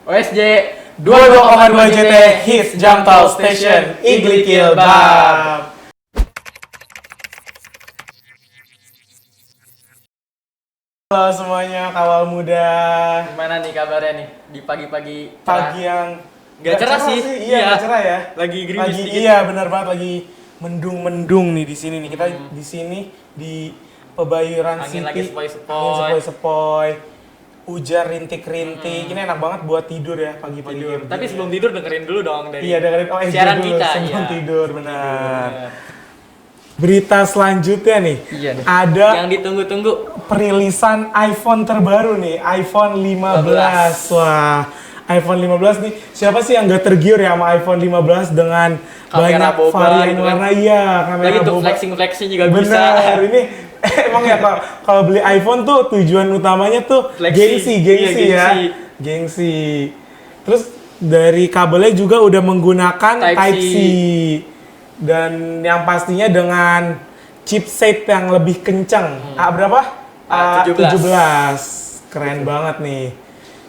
OSJ 22,2 JT Hits Jamtal Station Iglikil Bab. Halo semuanya, kawal muda. Gimana nih kabarnya nih di pagi-pagi Pagi yang Nggak cerah sih. Iya, nggak cerah ya. Lagi gerimis dikit. Iya, benar banget, lagi mendung-mendung nih di sini nih. Kita di sini di Pebayuran Angin City. lagi sepoi-sepoi. Angin sepoi-sepoi. Hujan rintik-rintik. Ini enak banget buat tidur ya pagi-pagi. Tidur. kayak Tapi begini. sebelum tidur dengerin dulu dong dari Iya, dengerin siaran dulu kita. sebelum Iya. tidur, benar. Berita selanjutnya nih. Iya nih. Ada Yang ditunggu-tunggu. perilisan iPhone terbaru nih, iPhone 15. Wah, iPhone 15 nih, siapa sih yang gak tergiur ya sama iPhone 15 dengan Kamera banyak boba varian gitu kan. warna? Iya, kamera Lagi untuk boba. flexing juga bisa. Bener, ini emang ya kalau beli iPhone tuh tujuan utamanya tuh Flexing. gengsi Iya, ya. Gengsi. Terus dari kabelnya juga udah menggunakan Type-C. Dan yang pastinya dengan chipset yang lebih kencang. Berapa? A17. Keren banget nih.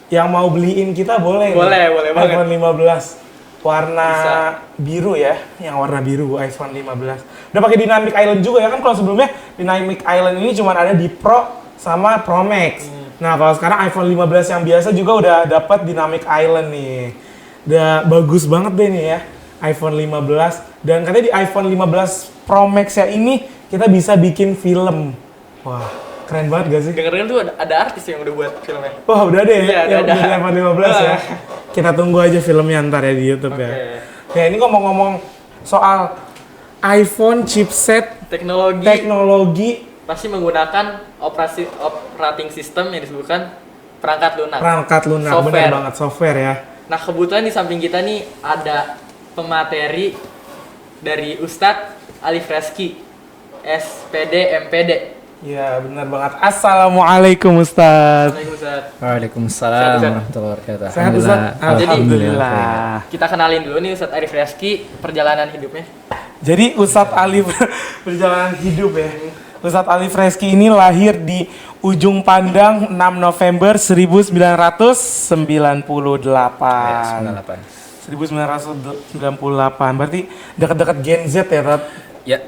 Yang mau beliin kita boleh Boleh banget. iPhone 15 warna Bisa. biru ya, yang warna biru iPhone 15. Udah pakai Dynamic Island juga ya kan, kalau sebelumnya Dynamic Island ini cuma ada di Pro sama Pro Max. Nah, kalau sekarang iPhone 15 yang biasa juga udah dapat Dynamic Island nih. Udah bagus banget deh nih ya iPhone 15, dan katanya di iPhone 15 Pro Max ya ini kita bisa bikin film. Wah, keren banget gak sih? Dengerin tuh ada artis yang udah buat filmnya. Wah, udah deh Iya, ya, yang udah. dari iPhone 15 ya. Kita tunggu aja filmnya ntar ya di YouTube ya. Oke. Ya, ini ngomong-ngomong soal iPhone chipset teknologi Pasti menggunakan operating system yang disebutkan perangkat lunak. bener Software. banget, software ya. Nah, kebetulan di samping kita nih ada pemateri dari Ustadz Alif Reski, SPD MPD. Iya, benar banget. Assalamualaikum Ustaz. Ustadz. Waalaikumsalam Sehat, Ustaz? warahmatullahi wabarakatuh. Sehat Ustaz? Alhamdulillah. Kita kenalin dulu nih Ustadz Alif Reski, perjalanan hidupnya. Jadi Ustadz Alif perjalanan hidup ya. Ustadz Alif Reski ini lahir di Ujung Pandang 6 November 1998. 1998. Berarti dekat-dekat Gen Z ya, Tat? Ya,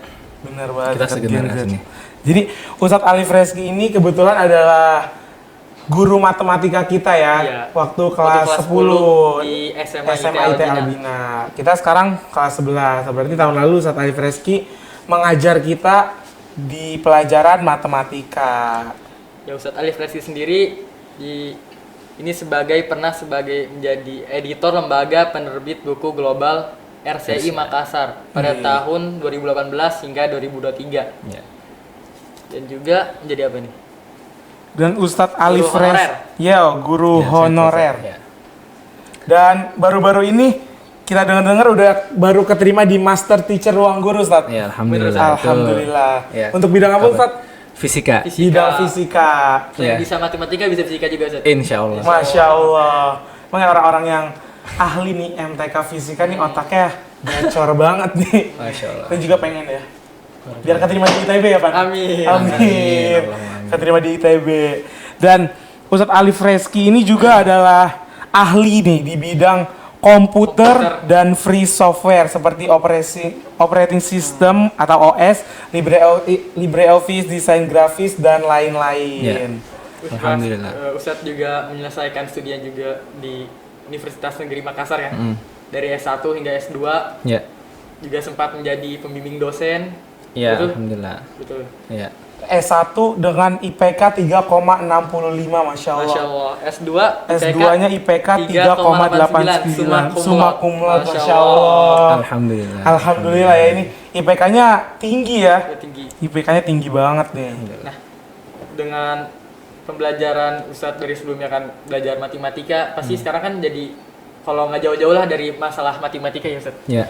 Benar banget. kita dekat Gen Z. segenerasi nih. Jadi Ustadz Alif Reski ini kebetulan adalah guru matematika kita ya. Iya. Waktu kelas 10 di SMA IT Albina. Kita sekarang kelas 11. Berarti tahun lalu Ustadz Alif Reski mengajar kita di pelajaran matematika. Ya, Ustadz Alif Reski sendiri ini pernah sebagai menjadi editor lembaga penerbit buku global RCI Makassar pada tahun 2018 hingga 2023. Ya. Dan juga menjadi apa nih? Dan Ustadz Alif honorer. Reski, guru Ya, honorer. ya. Dan baru-baru ini kita dengar udah baru keterima di Master Teacher Ruang Guru, Ustadz. Ya, alhamdulillah. Alhamdulillah. Ya. Untuk bidang apa, Ustadz? Fisika. Bidang fisika. Selain Ya. bisa matematika, bisa fisika juga, Ustadz. Insya Allah. Masya Allah. Makanya orang-orang yang ahli nih MTK fisika nih otaknya gacor banget nih. Masya Allah. Kita juga pengen ya. Biar keterima di ITB ya, Pak? Amin. Amin. Amin. Keterima di ITB. Dan Ustadz Alif Reski ini juga adalah ahli nih di bidang komputer dan free software seperti operating system atau OS, LibreOffice, desain grafis dan lain-lain. Alhamdulillah. Ustadz juga menyelesaikan studinya juga di Universitas Negeri Makassar ya. Dari S1 hingga S2 Ya. juga sempat menjadi pembimbing dosen. Ya, Betul? alhamdulillah. Betul. Ya. S1 dengan IPK 3,65, Masya Allah. Masya Allah. S2 S2-nya IPK 3,89, summa cum laude, Masya Allah. Alhamdulillah. Alhamdulillah ya, ini IPK-nya tinggi ya. juga tinggi. IPK-nya tinggi banget nih. Nah, dengan pembelajaran Ustadz dari sebelumnya kan belajar matematika, pasti sekarang kan jadi kalau nggak jauh-jauh lah dari masalah matematika ya Ustadz. Ya.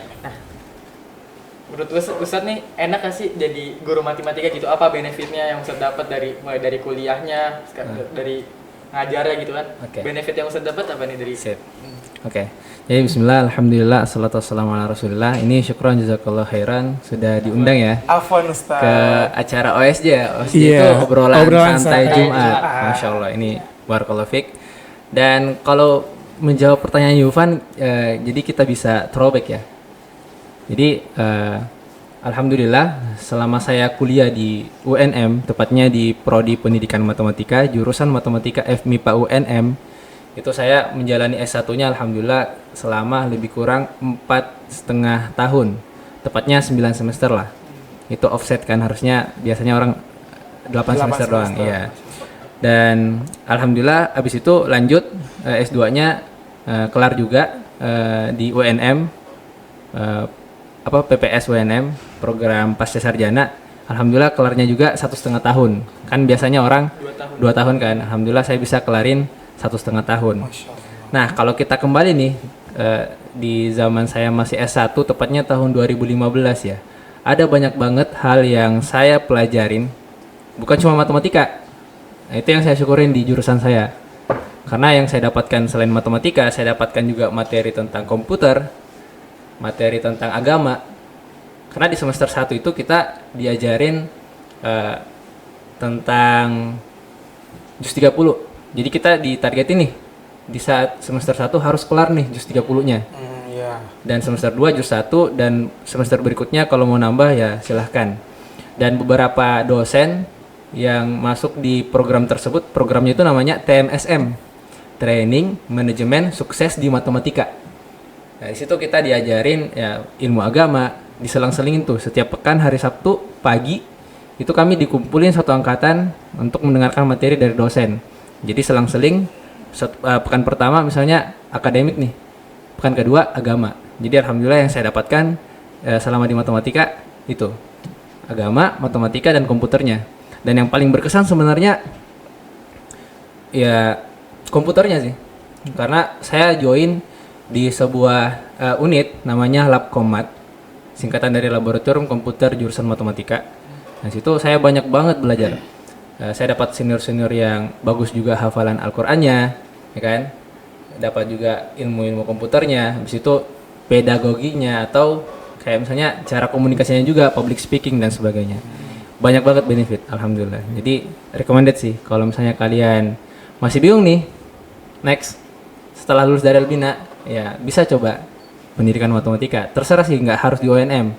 Menurut Ustadz nih enak gak sih jadi guru matematika gitu? Apa benefitnya yang Ustadz dapat mulai dari kuliahnya, dari ngajarnya gitu kan? Oke. Benefit yang Ustadz dapat apa nih dari? Sip. Oke. Jadi bismillah, alhamdulillah, assalatu wassalamu ala rasulillah. Ini syukran jazakallah khairan sudah diundang ya Afwan Ustaz. ke acara OSJ ya. OSJ Iya, itu obrolan santai santai Jumat. Jumat. Masya Allah, ini barakallahu fik. Dan kalau menjawab pertanyaan Yufan, jadi kita bisa throwback ya. Jadi alhamdulillah selama saya kuliah di UNM, tepatnya di Prodi Pendidikan Matematika, jurusan Matematika FMIPA UNM, itu saya menjalani S1-nya alhamdulillah selama lebih kurang 4,5 tahun. Tepatnya 9 semester lah. Itu offset kan, harusnya biasanya orang 8 semester doang, iya. Dan alhamdulillah abis itu lanjut S2-nya kelar juga di UNM, PPS UNM, program pasca sarjana. Alhamdulillah kelarnya juga 1,5 tahun. Kan biasanya orang 2 tahun kan. Alhamdulillah saya bisa kelarin 1,5 tahun. Nah, kalau kita kembali nih di zaman saya masih S1, tepatnya tahun 2015 ya. Ada banyak banget hal yang saya pelajarin, bukan cuma matematika. Nah, itu yang saya syukurin di jurusan saya. Karena yang saya dapatkan selain matematika, saya dapatkan juga materi tentang komputer, materi tentang agama. Karena di semester 1 itu kita diajarin tentang juz 30. Jadi kita ditargetin nih, di saat semester 1 harus kelar nih juz 30-nya. Dan semester 2 juz 1, dan semester berikutnya kalau mau nambah ya silahkan. Dan beberapa dosen yang masuk di program tersebut, programnya itu namanya TMSM, Training Manajemen Sukses di Matematika. Nah, di situ kita diajarin ya ilmu agama, diselang-selingin tuh setiap pekan hari Sabtu pagi itu kami dikumpulin satu angkatan untuk mendengarkan materi dari dosen. Jadi selang-seling pekan pertama misalnya akademik nih, pekan kedua agama. Jadi alhamdulillah yang saya dapatkan selama di matematika itu agama, matematika, dan komputernya. Dan yang paling berkesan sebenarnya ya komputernya sih, karena saya join di sebuah unit namanya Lab Kommat, singkatan dari Laboratorium Komputer Jurusan Matematika. Nah, situ saya banyak banget belajar. Saya dapat senior-senior yang bagus juga hafalan Al-Qur'annya, ya kan? Dapat juga ilmu-ilmu komputernya, habis itu pedagoginya, atau kayak misalnya cara komunikasinya juga, public speaking dan sebagainya. Banyak banget benefit, alhamdulillah. Jadi recommended sih kalau misalnya kalian masih bingung nih, next setelah lulus dari Albina, ya bisa coba pendidikan matematika. Terserah sih, nggak harus di UNM,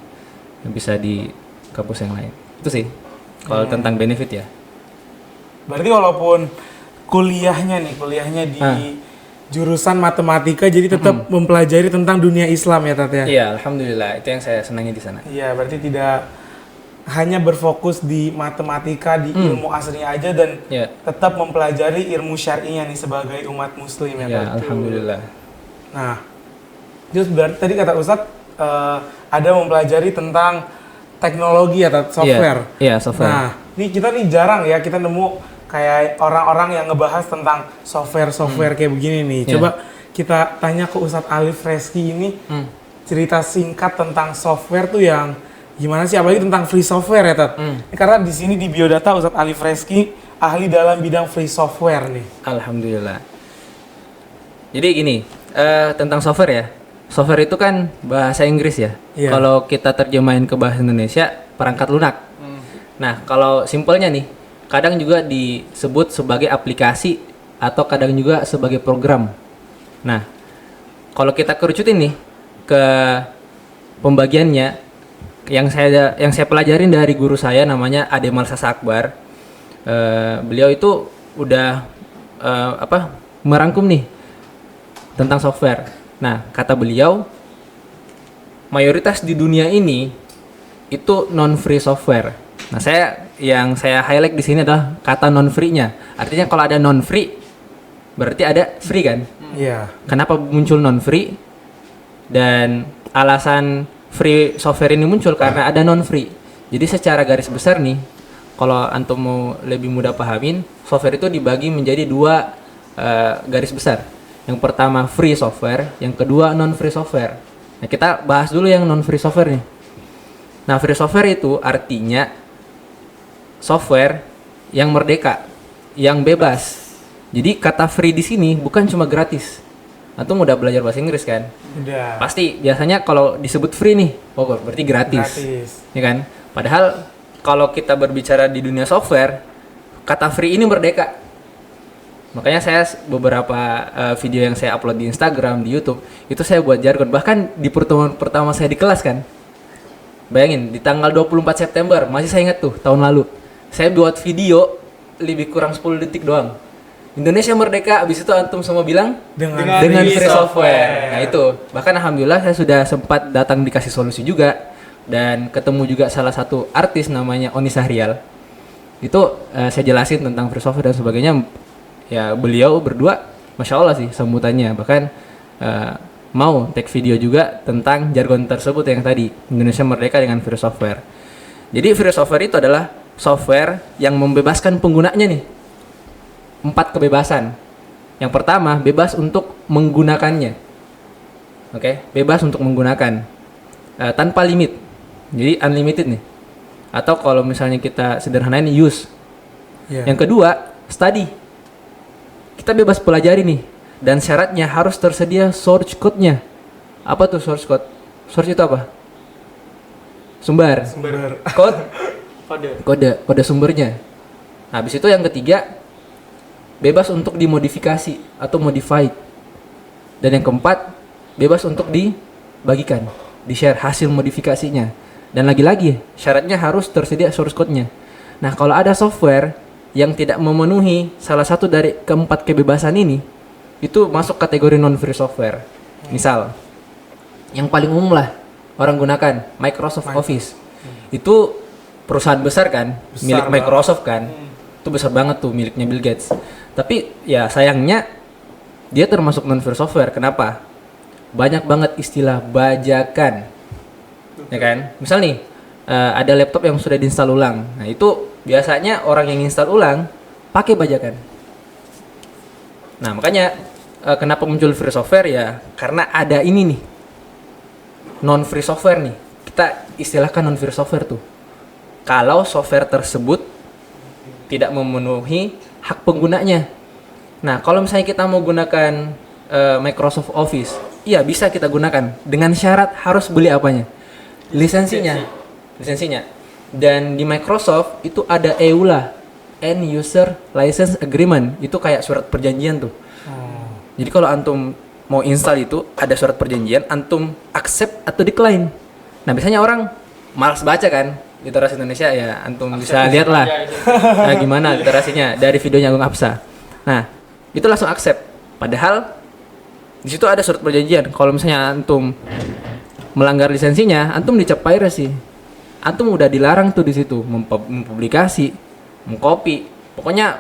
bisa di kampus yang lain. Itu sih kalau tentang benefit ya. Berarti walaupun kuliahnya di jurusan matematika, jadi tetap mempelajari tentang dunia Islam ya Tat ya? Iya, alhamdulillah, itu yang saya senangi di sana. Iya, berarti tidak hanya berfokus di matematika, di ilmu aslinya aja, dan tetap mempelajari ilmu syar'inya nih sebagai umat muslim ya Tat? Iya, alhamdulillah. Nah, terus berarti tadi kata Ustadz ada mempelajari tentang teknologi ya Tat, software. Iya, software. Nah, ini kita nih jarang ya kita nemu kayak orang-orang yang ngebahas tentang software kayak begini nih. Coba kita tanya ke Ustadz Alif Reski ini, cerita singkat tentang software tuh yang gimana sih, apalagi tentang free software ya Tat. Karena di sini di biodata Ustadz Alif Reski ahli dalam bidang free software nih. Alhamdulillah. Jadi gini, tentang software ya. Software itu kan bahasa Inggris ya. Kalau kita terjemahin ke bahasa Indonesia, perangkat lunak. Nah, kalau simpelnya nih, kadang juga disebut sebagai aplikasi atau kadang juga sebagai program. Nah, kalau kita kerucutin nih ke pembagiannya, yang saya pelajarin dari guru saya namanya Ade Malsasa Akbar. Beliau itu udah merangkum nih tentang software. Nah, kata beliau, mayoritas di dunia ini itu non-free software. Nah, yang saya highlight di sini adalah kata non-free-nya. Artinya kalau ada non-free, berarti ada free kan? Iya. Kenapa muncul non-free? Dan alasan free software ini muncul karena ada non-free. Jadi secara garis besar nih, kalau antum mau lebih mudah pahamin, software itu dibagi menjadi dua garis besar. Yang pertama free software, yang kedua non-free software. Nah, kita bahas dulu yang non-free software nih. Nah, free software itu artinya software yang merdeka, yang bebas. Jadi kata free di sini bukan cuma gratis. Antum udah belajar bahasa Inggris kan? Udah. Pasti biasanya kalau disebut free nih, berarti gratis. Ya kan? Padahal kalau kita berbicara di dunia software, kata free ini merdeka. Makanya saya beberapa video yang saya upload di Instagram, di YouTube, itu saya buat jargon. Bahkan di pertemuan pertama saya di kelas kan. Bayangin, di tanggal 24 September, masih saya ingat tuh, tahun lalu. Saya buat video lebih kurang 10 detik doang. Indonesia merdeka, abis itu antum semua bilang dengan free software. Nah itu, bahkan alhamdulillah saya sudah sempat datang dikasih solusi juga. Dan ketemu juga salah satu artis namanya Oni Sahrial. Itu saya jelasin tentang free software dan sebagainya. Ya beliau berdua, Masya Allah sih sambutannya. Bahkan mau take video juga tentang jargon tersebut yang tadi, Indonesia merdeka dengan free software. Jadi free software itu adalah software yang membebaskan penggunanya nih. 4 kebebasan. Yang pertama, bebas untuk menggunakannya. Oke, bebas untuk menggunakan tanpa limit. Jadi unlimited nih. Atau kalau misalnya kita sederhanain use. Yang kedua, study. Kita bebas pelajari nih, dan syaratnya harus tersedia source code-nya. Apa tuh source code? Source itu apa? Sumber. Kode sumbernya. Nah, habis itu yang ketiga, bebas untuk dimodifikasi atau modified. Dan yang keempat, bebas untuk dibagikan, di-share hasil modifikasinya. Dan lagi-lagi, syaratnya harus tersedia source code-nya. Nah, kalau ada software yang tidak memenuhi salah satu dari keempat kebebasan ini, itu masuk kategori non-free software. Misal, yang paling umum lah orang gunakan Microsoft Office. Itu perusahaan besar kan, milik Microsoft kan. Itu besar banget tuh, miliknya Bill Gates. Tapi ya sayangnya dia termasuk non-free software. Kenapa? Banyak banget istilah bajakan. Ya kan? Misal nih, ada laptop yang sudah diinstal ulang. Nah, itu biasanya orang yang install ulang pakai bajakan. Nah, makanya kenapa muncul free software ya? Karena ada ini nih. Non free software nih. Kita istilahkan non free software tuh. Kalau software tersebut tidak memenuhi hak penggunanya. Nah, kalau misalnya kita mau gunakan Microsoft Office, iya bisa kita gunakan dengan syarat harus beli apanya? Lisensinya. Dan di Microsoft itu ada EULA, End User License Agreement. Itu kayak surat perjanjian tuh. Jadi kalau antum mau install itu ada surat perjanjian, antum accept atau decline. Nah, biasanya orang malas baca kan, literasi Indonesia ya, antum bisa lihat lah. Nah, gimana literasinya dari videonya Agung Hapsa. Nah, itu langsung accept. Padahal di situ ada surat perjanjian. Kalau misalnya antum melanggar lisensinya, antum dicap piracy. Antum udah dilarang tuh di situ mempublikasi, mengcopy. Pokoknya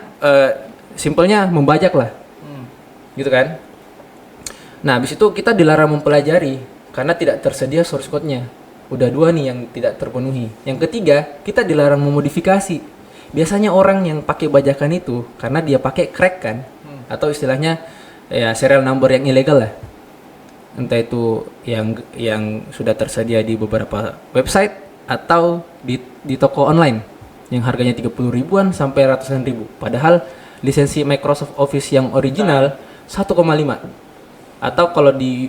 simpelnya membajak lah. Gitu kan? Nah, habis itu kita dilarang mempelajari karena tidak tersedia source code-nya. Udah 2 nih yang tidak terpenuhi. Yang ketiga, kita dilarang memodifikasi. Biasanya orang yang pakai bajakan itu karena dia pakai crack kan, atau istilahnya ya serial number yang ilegal lah. Entah itu yang sudah tersedia di beberapa website atau di toko online yang harganya 30 ribuan sampai ratusan ribu. Padahal lisensi Microsoft Office yang original 1,5. Atau kalau di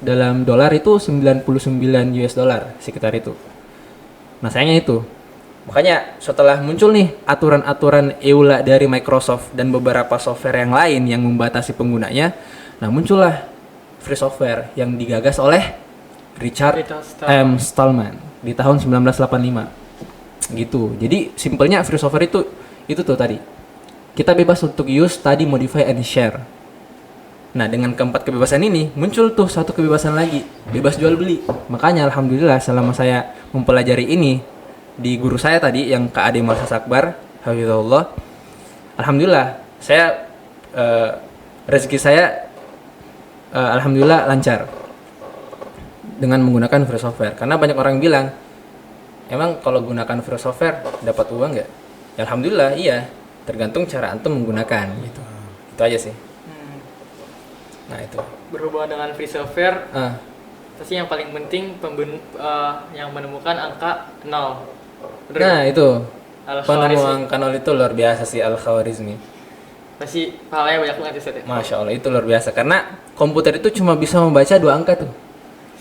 dalam dolar itu 99 US dollar sekitar itu. Nah, sayangnya itu. Makanya setelah muncul nih aturan-aturan EULA dari Microsoft dan beberapa software yang lain yang membatasi penggunanya, nah muncullah free software yang digagas oleh Richard M. Stallman di tahun 1985. Gitu. Jadi simpelnya free software itu tuh tadi. Kita bebas untuk use, study, modify, and share. Nah, dengan keempat kebebasan ini muncul tuh satu kebebasan lagi, bebas jual beli. Makanya alhamdulillah selama saya mempelajari ini di guru saya tadi yang Kak Ade Malsas Akbar, hafizahullah. Alhamdulillah saya rezeki saya alhamdulillah lancar dengan menggunakan free software. Karena banyak orang bilang, emang kalau gunakan free software dapat uang nggak? Ya, alhamdulillah iya, tergantung cara antum menggunakan. Gitu. Itu aja sih. Nah, itu Berhubungan dengan free software, pasti yang paling penting yang menemukan angka 0. Bener? Nah, itu penemu Al-Khawarizmi. angka 0 itu luar biasa sih, Al-Khawarizmi. Pasti pahalanya banyak banget ya. Masya Allah, itu luar biasa. Karena komputer itu cuma bisa membaca 2 angka tuh,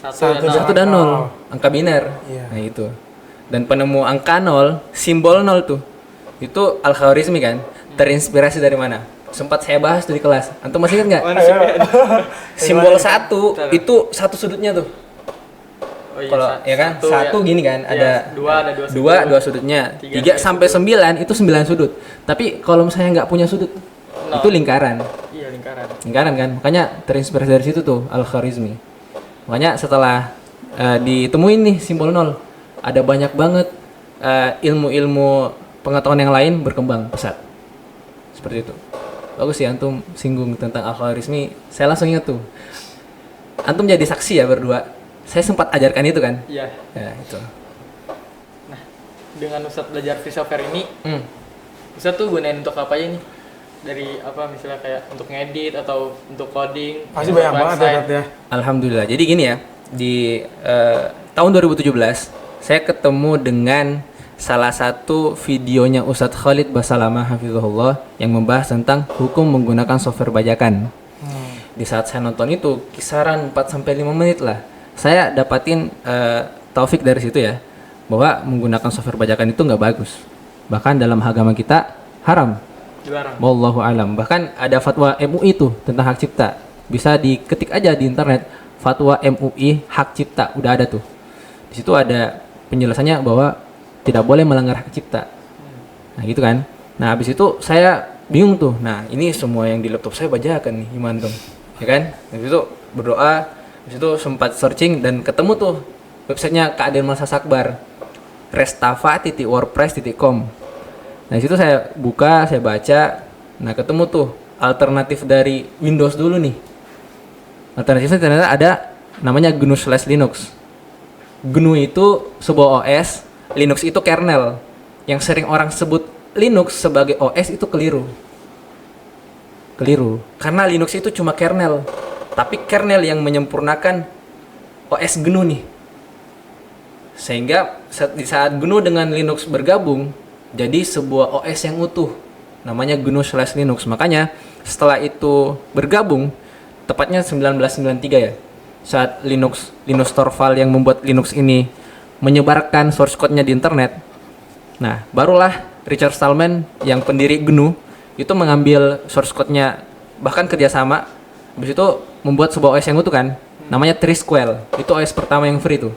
Satu 1 dan 0, angka biner. Iya. Nah, itu. Dan penemu angka 0, simbol 0 tuh, itu Al-Khawarizmi kan, terinspirasi dari mana? sempat saya bahas tuh di kelas. Antum masih ingat nggak? Simbol Gimana? satu itu satu sudutnya tuh. Oh iya, Kalau ya kan satu gini kan Iya, ada dua sudutnya, tiga sampai 9 itu 9 sudut. Tapi kalau misalnya nggak punya sudut, itu lingkaran. Iya, Lingkaran kan, makanya terinspirasi dari situ tuh Al-Khwarizmi. Makanya setelah ditemuin nih simbol 0, ada banyak banget ilmu-ilmu pengetahuan yang lain berkembang pesat. Seperti itu. Bagus sih antum singgung tentang Al-Khwarizmi. Saya langsung ingat tuh. Antum jadi saksi ya berdua. Saya sempat ajarkan itu kan. Iya. Ya, itu. Nah, dengan Ustadz belajar free software ini, Ustadz tuh gunain untuk apa aja nih? Dari apa misalnya kayak untuk ngedit atau untuk coding? Pasti untuk banyak banget ya, website. Tat, ya. Alhamdulillah. Jadi gini ya, di tahun 2017 saya ketemu dengan salah satu videonya Ustadz Khalid Basalamah Hafizahullah yang membahas tentang hukum menggunakan software bajakan. Di saat saya nonton itu kisaran 4 sampai 5 menit lah. Saya dapatin taufik dari situ ya, bahwa menggunakan software bajakan itu nggak bagus. Bahkan dalam agama kita haram. Dilarang. Wallahu alam. Bahkan ada fatwa MUI itu tentang hak cipta. Bisa diketik aja di internet, fatwa MUI hak cipta, udah ada tuh. Di situ ada penjelasannya bahwa tidak boleh melanggar hak cipta. Nah, gitu kan. Nah, habis itu saya bingung tuh. Nah, ini semua yang di laptop saya bajakan nih, gimana dong? Ya kan? Habis itu berdoa, habis itu sempat searching dan ketemu tuh websitenya Kak Aden Masa Sakbar, restafa.wordpress.com. Nah, di situ saya buka, saya baca. Nah, ketemu tuh alternatif dari Windows dulu nih. Alternatifnya ternyata ada namanya GNU/Linux. GNU itu sebuah OS, Linux itu kernel. Yang sering orang sebut Linux sebagai OS itu keliru. Karena Linux itu cuma kernel. Tapi kernel yang menyempurnakan OS GNU nih. Sehingga di saat GNU dengan Linux bergabung, jadi sebuah OS yang utuh. Namanya GNU/Linux. Makanya setelah itu bergabung, tepatnya 1993 ya. Saat Linus Torvald yang membuat Linux ini menyebarkan source code-nya di internet. Nah, barulah Richard Stallman yang pendiri GNU itu mengambil source code-nya, bahkan kerjasama, habis itu membuat sebuah OS yang utuh kan, namanya Trisquel. Itu OS pertama yang free tuh,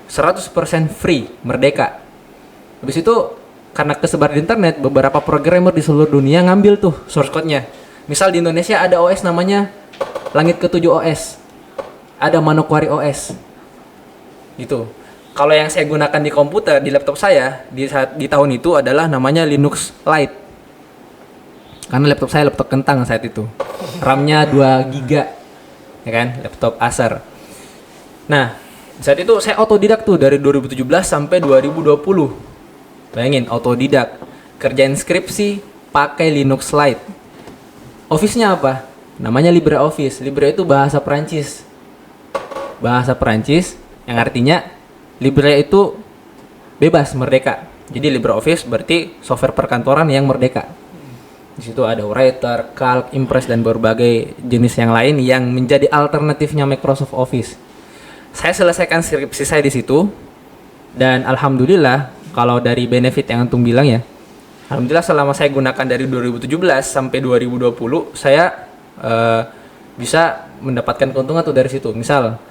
100% free, merdeka. Habis itu karena kesebar di internet, beberapa programmer di seluruh dunia ngambil tuh source code-nya. Misal di Indonesia ada OS namanya Langit Ke-7 OS, ada Manokwari OS, gitu. Kalau yang saya gunakan di komputer, di laptop saya di tahun itu adalah namanya Linux Lite. Karena laptop saya laptop kentang saat itu. RAM-nya 2 GB. Ya kan? Laptop Acer. Nah, saat itu saya otodidak tuh dari 2017 sampai 2020. Bayangin, otodidak. Kerjain skripsi pakai Linux Lite. Office-nya apa? Namanya LibreOffice. Libre itu bahasa Perancis. Bahasa Perancis yang artinya Libre itu bebas, merdeka. Jadi LibreOffice berarti software perkantoran yang merdeka. Di situ ada Writer, Calc, Impress dan berbagai jenis yang lain yang menjadi alternatifnya Microsoft Office. Saya selesaikan skripsi saya di situ dan alhamdulillah kalau dari benefit yang antum bilang ya, alhamdulillah selama saya gunakan dari 2017 sampai 2020 saya bisa mendapatkan keuntungan tuh dari situ. Misal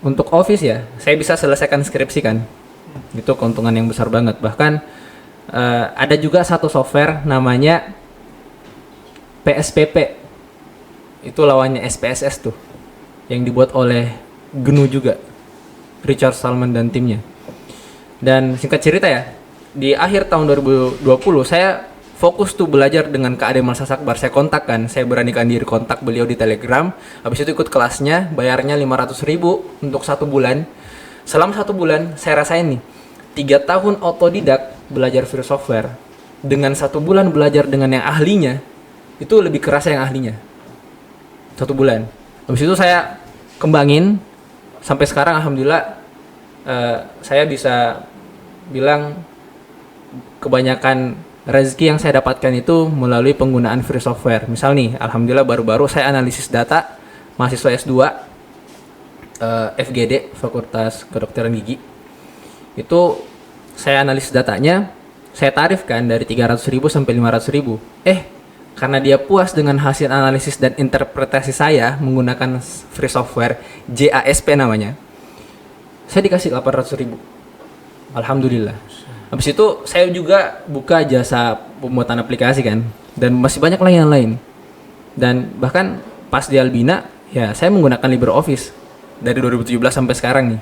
untuk Office ya, saya bisa selesaikan skripsi kan. Itu keuntungan yang besar banget. Bahkan ada juga satu software namanya PSPP. Itu lawannya SPSS tuh. Yang dibuat oleh GNU juga. Richard Stallman dan timnya. Dan singkat cerita ya, di akhir tahun 2020 saya fokus tuh belajar dengan Kak Ade Malsa Sakbar. Saya kontak kan, saya beranikan diri kontak beliau di Telegram. Habis itu ikut kelasnya, bayarnya 500.000 untuk 1 bulan. Selama 1 bulan saya rasain nih 3 tahun otodidak belajar free software dengan 1 bulan belajar dengan yang ahlinya, itu lebih kerasa yang ahlinya 1 bulan. Habis itu saya kembangin sampai sekarang alhamdulillah saya bisa bilang kebanyakan rezeki yang saya dapatkan itu melalui penggunaan free software. Misal nih, alhamdulillah baru-baru saya analisis data mahasiswa S2 FGD Fakultas Kedokteran Gigi. Itu saya analisis datanya saya tarifkan dari 300.000 sampai 500.000. Karena dia puas dengan hasil analisis dan interpretasi saya menggunakan free software JASP namanya, saya dikasih 800.000. Alhamdulillah. Habis itu saya juga buka jasa pembuatan aplikasi kan, dan masih banyak lagi yang lain. Dan bahkan pas di Albina, ya saya menggunakan LibreOffice dari 2017 sampai sekarang nih.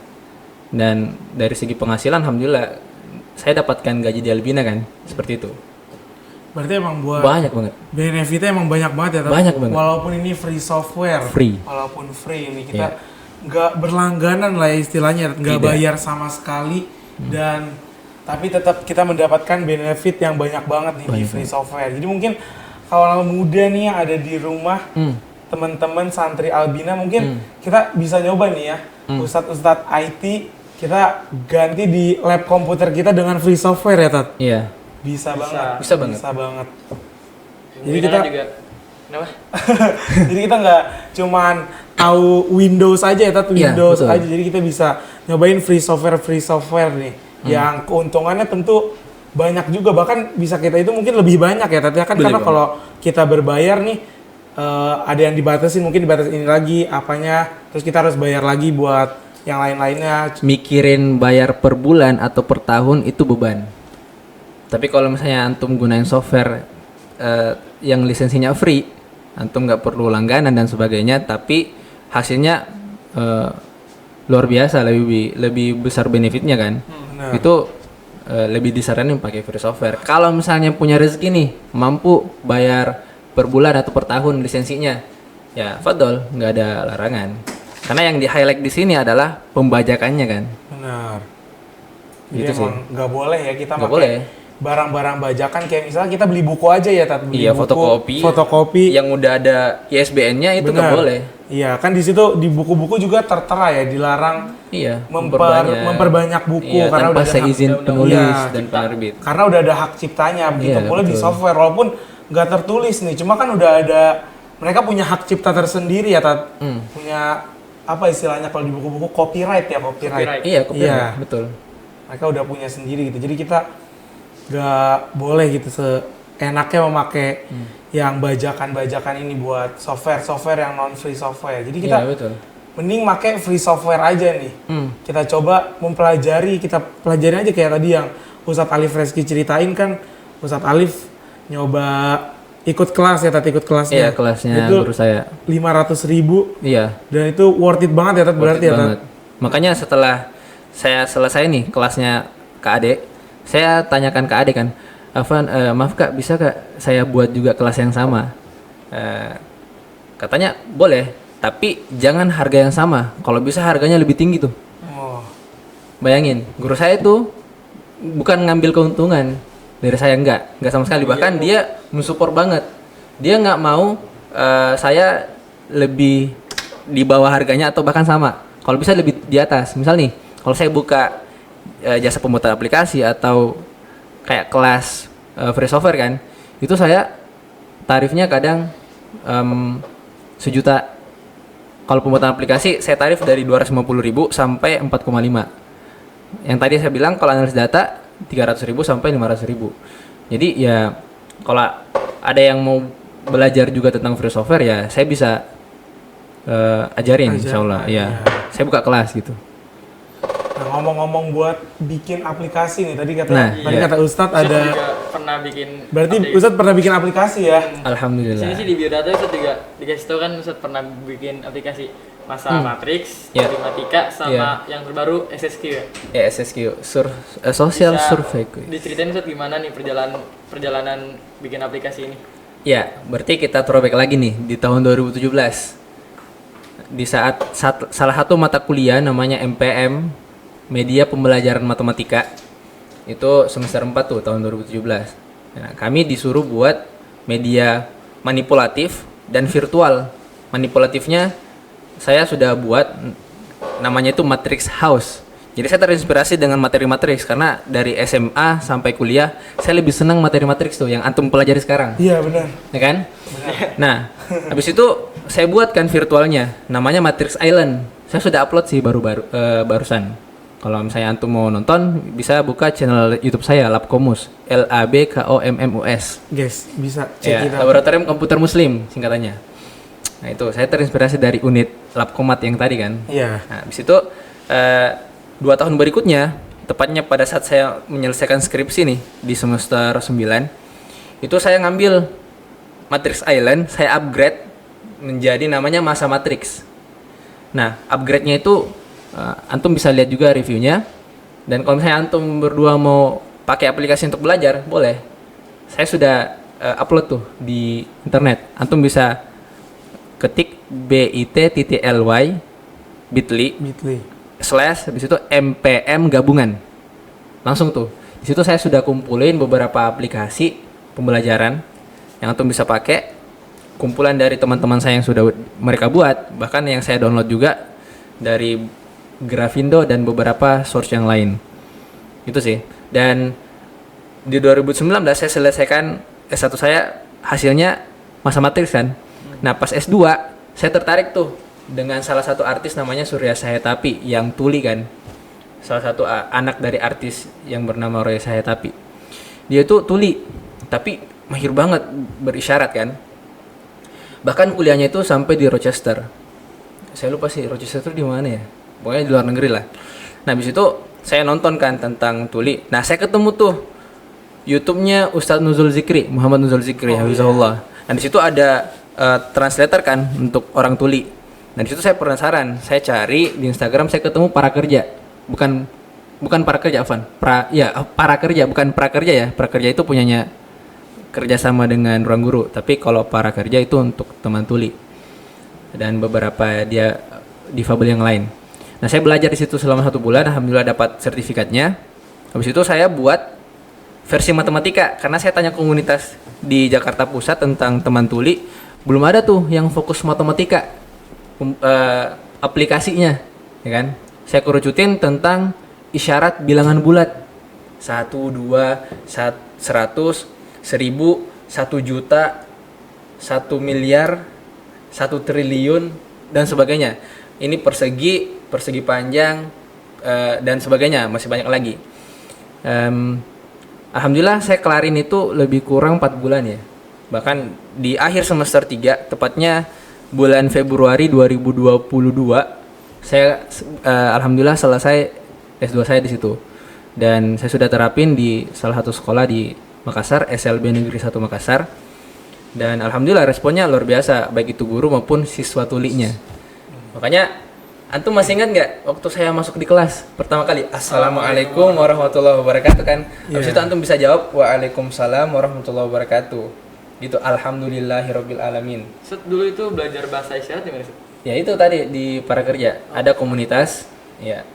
Dan dari segi penghasilan, alhamdulillah saya dapatkan gaji di Albina kan, seperti itu. Berarti emang buat Banyak banget. benefitnya emang banyak banget ya. Banyak banget. Walaupun ini free software. Free. Walaupun free ini kita nggak berlangganan lah ya istilahnya, nggak Tidak. bayar sama sekali dan tapi tetap kita mendapatkan benefit yang banyak banget nih di free software. Jadi mungkin kalau muda nih yang ada di rumah, teman-teman santri Albina mungkin kita bisa nyoba nih ya, Ustadz IT kita ganti di lab komputer kita dengan free software ya Tat. Iya. Bisa banget. Bisa banget. Bisa banget. Jadi Jadi kita juga kenapa? jadi kita nggak cuman tahu Windows aja ya Tat, Iya, Windows betul. aja. Jadi kita bisa nyobain free software nih. Yang keuntungannya tentu banyak juga, bahkan bisa kita itu mungkin lebih banyak ya Tat ya kan, Lebih karena banyak. kalau kita berbayar nih ada yang dibatasin, mungkin dibatasin ini lagi apanya, terus kita harus bayar lagi buat yang lain-lainnya. Mikirin bayar per bulan atau per tahun itu beban. Tapi kalau misalnya antum gunain software yang lisensinya free, antum nggak perlu langganan dan sebagainya, tapi hasilnya luar biasa, lebih besar benefitnya kan. Benar. Itu lebih disaranin pakai free software. Kalau misalnya punya rezeki nih, mampu bayar per bulan atau per tahun lisensinya, ya fadol, nggak ada larangan. Karena yang di highlight di sini adalah pembajakannya kan. Benar. Jadi Gitu sih. emang nggak boleh ya kita Nggak pakai boleh. barang-barang bajakan, kayak misalnya kita beli buku aja ya Tat, beli Iya, buku, fotokopi. fotokopi. Yang udah ada ISBN-nya itu nggak Benar. boleh. Iya, kan di situ di buku-buku juga tertera ya, dilarang Iya, memperbanyak buku iya, karena tanpa udah ada seizin hak- penulis Iya, dan penerbit. karena udah ada hak ciptanya. Begitu Iya, pula di betul. software, walaupun nggak tertulis nih, cuma kan udah ada, mereka punya hak cipta tersendiri ya Tat. Punya apa istilahnya kalau di buku-buku, copyright ya, copyright. Copyright. Iya, copyright, Iya. betul. Mereka udah punya sendiri gitu. Jadi kita nggak boleh gitu seenaknya memakai yang bajakan-bajakan ini buat software yang non free software. Jadi kita Iya, betul. mending pakai free software aja nih. Kita coba mempelajari, kita pelajarin aja kayak tadi yang Ustadz Alif Reski ceritain kan. Ustadz Alif nyoba ikut kelas ya, tadi ikut kelasnya. Iya, kelasnya Itu guru saya. 500.000 Iya. dan itu worth it banget ya Tat, berarti ya Tat. banget. Makanya setelah saya selesai nih kelasnya Kak Ade, saya tanyakan Kak Ade kan, Afan, maaf Kak, bisa Kak saya buat juga kelas yang sama? Katanya boleh, tapi jangan harga yang sama. Kalau bisa harganya lebih tinggi tuh. Oh, Bayangin, guru saya itu bukan ngambil keuntungan dari saya, enggak sama sekali. Bahkan dia mensupport banget. Dia nggak mau saya lebih di bawah harganya atau bahkan sama. Kalau bisa lebih di atas. Misal nih, kalau saya buka jasa pembuatan aplikasi atau kayak kelas free software kan, itu saya tarifnya kadang 1 juta. Kalau pembuatan aplikasi saya tarif dari 250.000 sampai 4,5. Yang tadi saya bilang kalau analis data 300.000 sampai 500.000. Jadi ya kalau ada yang mau belajar juga tentang free software, ya saya bisa ajarin insyaallah. Ya, saya buka kelas gitu. nah ngomong-ngomong buat bikin aplikasi nih, tadi Nah, iya. kata Ustadz Ustadz ada, juga pernah bikin berarti update. Ustadz pernah bikin aplikasi ya? Di Alhamdulillah. sini sih di biodata Ustadz juga dikasih tahu kan, Ustadz pernah bikin aplikasi masalah matriks, Iya. matematika, sama yang terbaru SSQ ya. SSQ, social Bisa survey. Diceritain Ustadz gimana nih perjalanan bikin aplikasi ini? Ya, berarti kita throwback lagi nih di tahun 2017. Di saat salah satu mata kuliah namanya MPM, Media Pembelajaran Matematika. Itu semester 4 tuh tahun 2017. Nah, kami disuruh buat media manipulatif dan virtual. Manipulatifnya saya sudah buat, namanya itu Matrix House. Jadi saya terinspirasi dengan materi matrix karena dari SMA sampai kuliah saya lebih senang materi matrix tuh yang antum pelajari sekarang, Iya benar. ya kan? Nah, habis itu saya buatkan virtualnya, namanya Matrix Island. Saya sudah upload sih barusan. Kalau misalnya antum mau nonton, bisa buka channel YouTube saya, Labkomus, LABKOMMUS. Guys, bisa cek Ya, kita. Laboratorium Komputer Muslim singkatannya. Nah itu saya terinspirasi dari unit Labkomat yang tadi kan. Iya. Nah, habis itu 2 tahun berikutnya, tepatnya pada saat saya menyelesaikan skripsi nih di semester 9, itu saya ngambil Matrix Island, saya upgrade menjadi namanya Masa Matrix. Nah, upgrade-nya itu antum bisa lihat juga reviewnya. Dan kalau misalnya antum berdua mau pakai aplikasi untuk belajar, boleh. Saya sudah upload tuh di internet. Antum bisa ketik bit.ly Bitly. / habis itu mpm gabungan, langsung tuh di situ saya sudah kumpulin beberapa aplikasi pembelajaran yang antum bisa pakai, kumpulan dari teman-teman saya yang sudah mereka buat, bahkan yang saya download juga dari Grafindo dan beberapa source yang lain. Itu sih. Dan di 2019 saya selesaikan S1 saya, hasilnya Masa Matrix kan. Nah pas S2 saya tertarik tuh dengan salah satu artis namanya Surya Sahetapi yang tuli kan. Salah satu anak dari artis yang bernama Roy Sahetapi. Dia tuh tuli, tapi mahir banget berisyarat kan. Bahkan kuliahnya itu sampai di Rochester. Saya lupa sih Rochester itu di mana ya. Pokoknya di luar negeri lah. Nah habis itu saya nonton kan tentang tuli. Nah saya ketemu tuh YouTube-nya Ustadz Nuzul Zikri, Muhammad Nuzul Zikri, hafizahullah. Nah di situ ada translator kan untuk orang tuli. Nah di situ saya penasaran, saya cari di Instagram, saya ketemu para kerja, bukan para kerja, Afan, para kerja, bukan prakerja ya. Prakerja itu punyanya kerjasama dengan ruang guru, tapi kalau para kerja itu untuk teman tuli dan beberapa dia difabel yang lain. Nah saya belajar di situ selama 1 bulan, alhamdulillah dapat sertifikatnya. Habis itu saya buat versi matematika karena saya tanya komunitas di Jakarta Pusat tentang teman tuli, belum ada tuh yang fokus matematika aplikasinya, ya kan? Saya kerucutin tentang isyarat bilangan bulat, 1, 2, 100, 1000, 1 juta, 1 miliar, 1 triliun dan sebagainya. Ini persegi panjang dan sebagainya, masih banyak lagi. Alhamdulillah saya kelarin itu lebih kurang 4 bulan ya. Bahkan di akhir semester 3, tepatnya bulan Februari 2022, saya alhamdulillah selesai S2 saya di situ. Dan saya sudah terapin di salah satu sekolah di Makassar, SLB Negeri 1 Makassar. Dan alhamdulillah responnya luar biasa, baik itu guru maupun siswa tulinya. Makanya antum masih ingat nggak waktu saya masuk di kelas pertama kali, Assalamualaikum warahmatullahi wabarakatuh kan? Habis itu antum bisa jawab Waalaikumsalam warahmatullahi wabarakatuh. Gitu, alhamdulillahirabbil alamin. Set dulu itu belajar bahasa isyarat di mana? Ya itu tadi di para kerja ada komunitas, ya.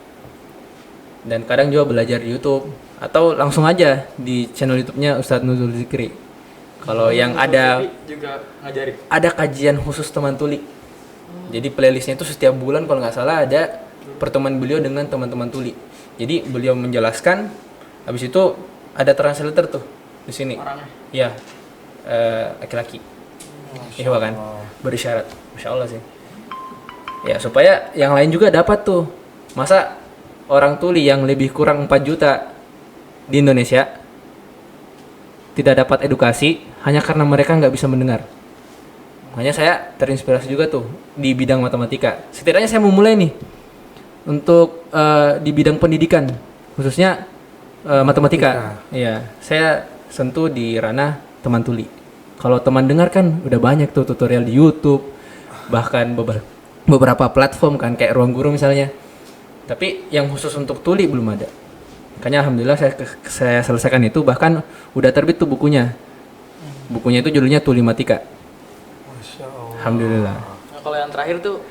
Dan kadang juga belajar di YouTube atau langsung aja di channel YouTube-nya Ustadz Nuzul Zikri. Kalau yang ada juga ngajarin. Ada kajian khusus teman tuli. Jadi playlistnya itu setiap bulan kalau nggak salah ada pertemuan beliau dengan teman-teman tuli. Jadi beliau menjelaskan, habis itu ada translator tuh di sini. Orangnya. Ya, laki-laki. Iya kan, berisyarat. Masya Allah sih. Ya supaya yang lain juga dapat tuh. Masa orang tuli yang lebih kurang 4 juta di Indonesia tidak dapat edukasi hanya karena mereka nggak bisa mendengar. Makanya saya terinspirasi juga tuh di bidang matematika. Setidaknya saya mau mulai nih untuk di bidang pendidikan, khususnya matematika. Iya, saya sentuh di ranah teman tuli. Kalau teman dengar kan udah banyak tuh tutorial di YouTube, bahkan beberapa platform kan kayak Ruang Guru misalnya. Tapi yang khusus untuk tuli belum ada. Makanya alhamdulillah saya selesaikan itu, bahkan udah terbit tuh bukunya. Bukunya itu judulnya Tulimatika. Masya Allah. Alhamdulillah. Nah, kalau yang terakhir tuh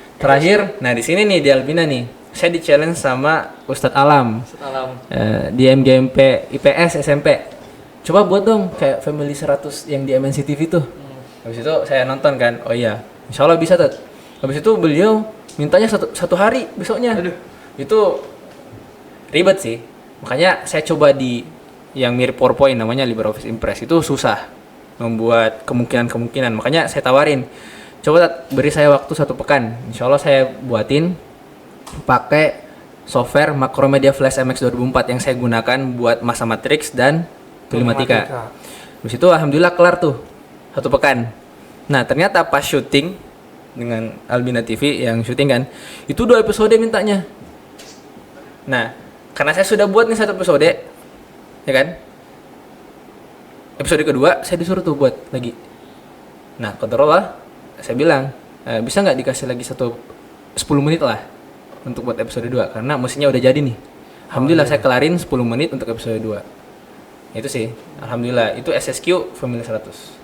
Nah di sini nih di Albina nih, saya di challenge sama Ustadz Alam Salam. di MGMP IPS SMP. Coba buat dong kayak Family 100 yang di MNC TV tuh. Habis itu saya nonton kan, oh iya, insya Allah bisa tuh. Habis itu beliau mintanya satu hari besoknya. Aduh. Itu ribet sih. Makanya saya coba di yang mirip PowerPoint namanya LibreOffice Impress, itu susah membuat kemungkinan. Makanya saya tawarin, coba beri saya waktu 1 pekan. Insya Allah saya buatin pakai software Macromedia Flash MX 2004 yang saya gunakan buat masa matriks dan filmatika. Habis itu alhamdulillah kelar tuh 1 pekan. Nah ternyata pas syuting dengan Albina TV yang syuting kan, itu 2 episode mintanya. Nah karena saya sudah buat nih 1 episode, ya kan? Episode kedua saya disuruh tuh buat lagi. Nah kontrol lah, saya bilang bisa nggak dikasih lagi 10 menit lah untuk buat episode 2 karena mesinnya udah jadi nih. Alhamdulillah saya kelarin 10 menit untuk episode 2. Itu sih, alhamdulillah itu SSQ Family 100.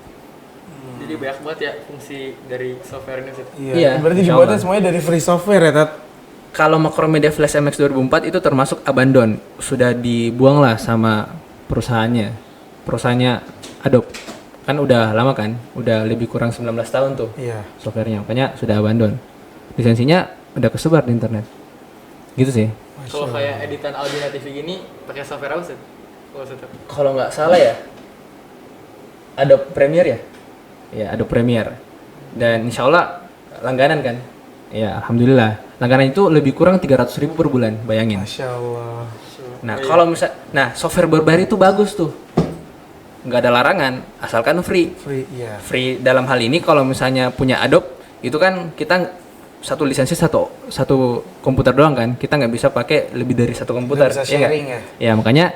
Jadi banyak banget ya fungsi dari software ini Ustaz. Iya, Berarti insya dibuatnya Allah. semuanya dari free software ya, Tat? Kalau Macromedia Flash MX 2004 itu termasuk abandon, sudah dibuang lah sama perusahaannya Adobe. Kan udah lama kan, udah lebih kurang 19 tahun tuh Iya. softwarenya, makanya sudah abandon. Lisensinya udah kesebar di internet. Gitu sih. Kalau kayak editan Albina TV gini pakai software apa Ustaz? Kalau Ustaz tahu. Kalau nggak salah ya, Adobe Premiere ya? Ya, Adobe Premiere. Dan insya Allah langganan kan? Ya, alhamdulillah. Langganan itu lebih kurang 300.000 per bulan, bayangin. Masya Allah. Nah, kalau software berbayar itu bagus tuh. Nggak ada larangan, asalkan free. Free, iya. Free dalam hal ini kalau misalnya punya Adobe, itu kan kita satu lisensi satu komputer doang kan. Kita nggak bisa pakai lebih dari 1 komputer. Nggak bisa Iya nggak? sharing ya? Ya, makanya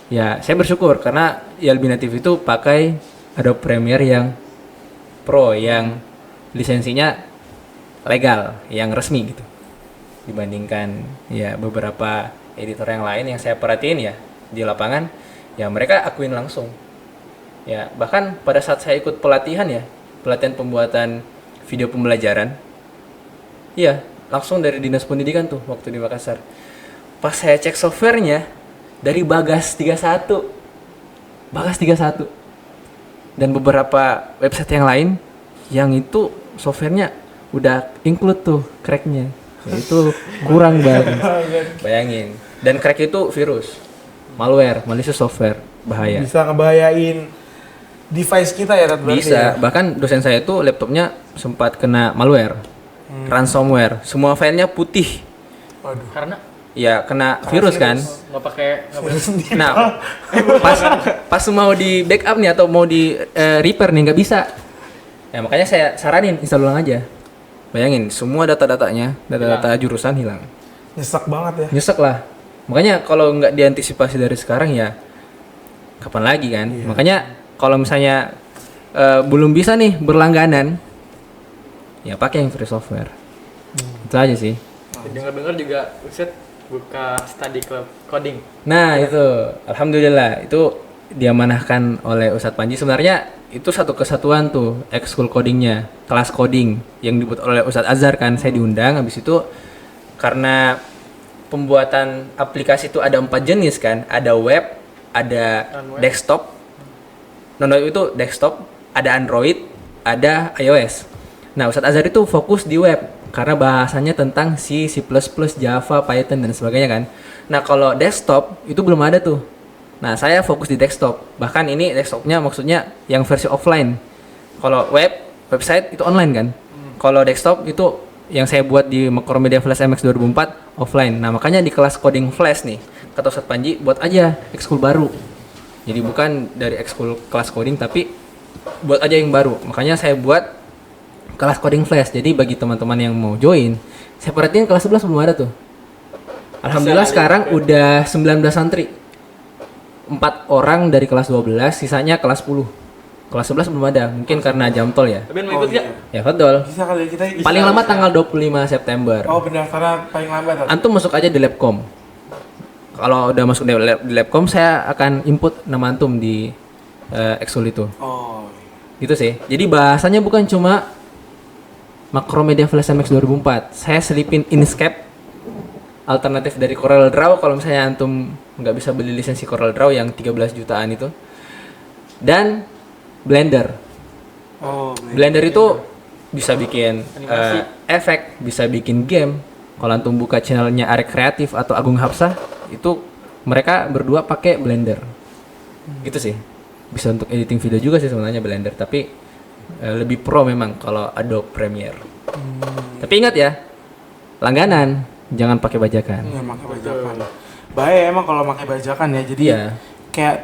ya saya bersyukur karena Albina TV itu pakai Adobe Premiere yang Pro yang lisensinya legal, yang resmi gitu. Dibandingkan ya beberapa editor yang lain yang saya perhatiin ya di lapangan, ya mereka akuin langsung. Ya, bahkan pada saat saya ikut pelatihan pembuatan video pembelajaran. Iya, langsung dari Dinas Pendidikan tuh waktu di Makassar. Pas saya cek softwarenya dari Bagas 31. Dan beberapa website yang lain yang itu softwarenya udah include tuh cracknya. Ya, itu kurang banget. Bayangin. Dan crack itu virus, malware, malicious software, bahaya. Bisa ngebahayain device kita ya, Tat? Berarti Bisa. ya? Bahkan dosen saya itu laptopnya sempat kena malware, ransomware. Semua filenya putih. Waduh. Karena Ya kena virus kan. nggak pakai Nah, pas mau di backup nih atau mau di repair nih nggak bisa. Ya makanya saya saranin install ulang aja. Bayangin semua data-datanya, data-data jurusan hilang. Nyesek banget ya. Nyesek lah. Makanya kalau nggak diantisipasi dari sekarang ya kapan lagi kan? Iya. Makanya kalau misalnya belum bisa nih berlangganan, ya pakai yang free software. Itu aja sih. dengar-dengar juga Ustaz buka study club coding. Nah itu, alhamdulillah itu diamanahkan oleh Ustadz Panji. Sebenarnya itu satu kesatuan tuh, ekskul codingnya, kelas coding yang dibuat oleh Ustadz Azhar kan. Saya diundang, habis itu karena pembuatan aplikasi itu ada 4 jenis kan, ada web, ada desktop, non-web itu desktop, ada Android, ada iOS. Nah Ustadz Azhar itu fokus di web karena bahasanya tentang C, C++, Java, Python dan sebagainya kan. Nah kalau desktop itu belum ada tuh. Nah saya fokus di desktop. Bahkan ini desktopnya maksudnya yang versi offline. Kalau website itu online kan. Kalau desktop itu yang saya buat di Macromedia Flash MX 2004 offline. Nah makanya di kelas coding Flash nih kata Ustadz Panji buat aja ekskul baru. Jadi bukan dari ekskul kelas coding tapi buat aja yang baru. Makanya saya buat kelas coding Flash. Jadi bagi teman-teman yang mau join, saya perhatiin kelas 11 belum ada tuh. Alhamdulillah sekarang udah 19 santri. 4 orang dari kelas 12, sisanya kelas 10. Kelas 11 belum ada, mungkin karena jam tol ya. Tapi mau ikut nggak? Ya betul. Bisa kali kita Paling lama tanggal 25 September. Oh, pendaftaran paling lambat. Antum masuk aja di Labcom. Kalau udah masuk di Labcom, saya akan input nama antum di ekskul itu. Oh. Gitu sih. Jadi bahasanya bukan cuma Macromedia Flash MX 2004. Saya selipin Inkscape, alternatif dari Corel Draw kalau misalnya antum nggak bisa beli lisensi Corel Draw yang 13 jutaan itu. Dan Blender. Oh, Blender itu bisa bikin Animasi. efek, bisa bikin game. Kalau antum buka channelnya Arek Kreatif atau Agung Hapsah, itu mereka berdua pakai Blender. Gitu sih. Bisa untuk editing video juga sih sebenarnya Blender, tapi lebih pro memang kalau Adobe Premiere. Tapi ingat ya, langganan jangan pakai bajakan. Nggak pakai bajakan. Bahaya emang kalau pakai bajakan ya. Jadi Iya. kayak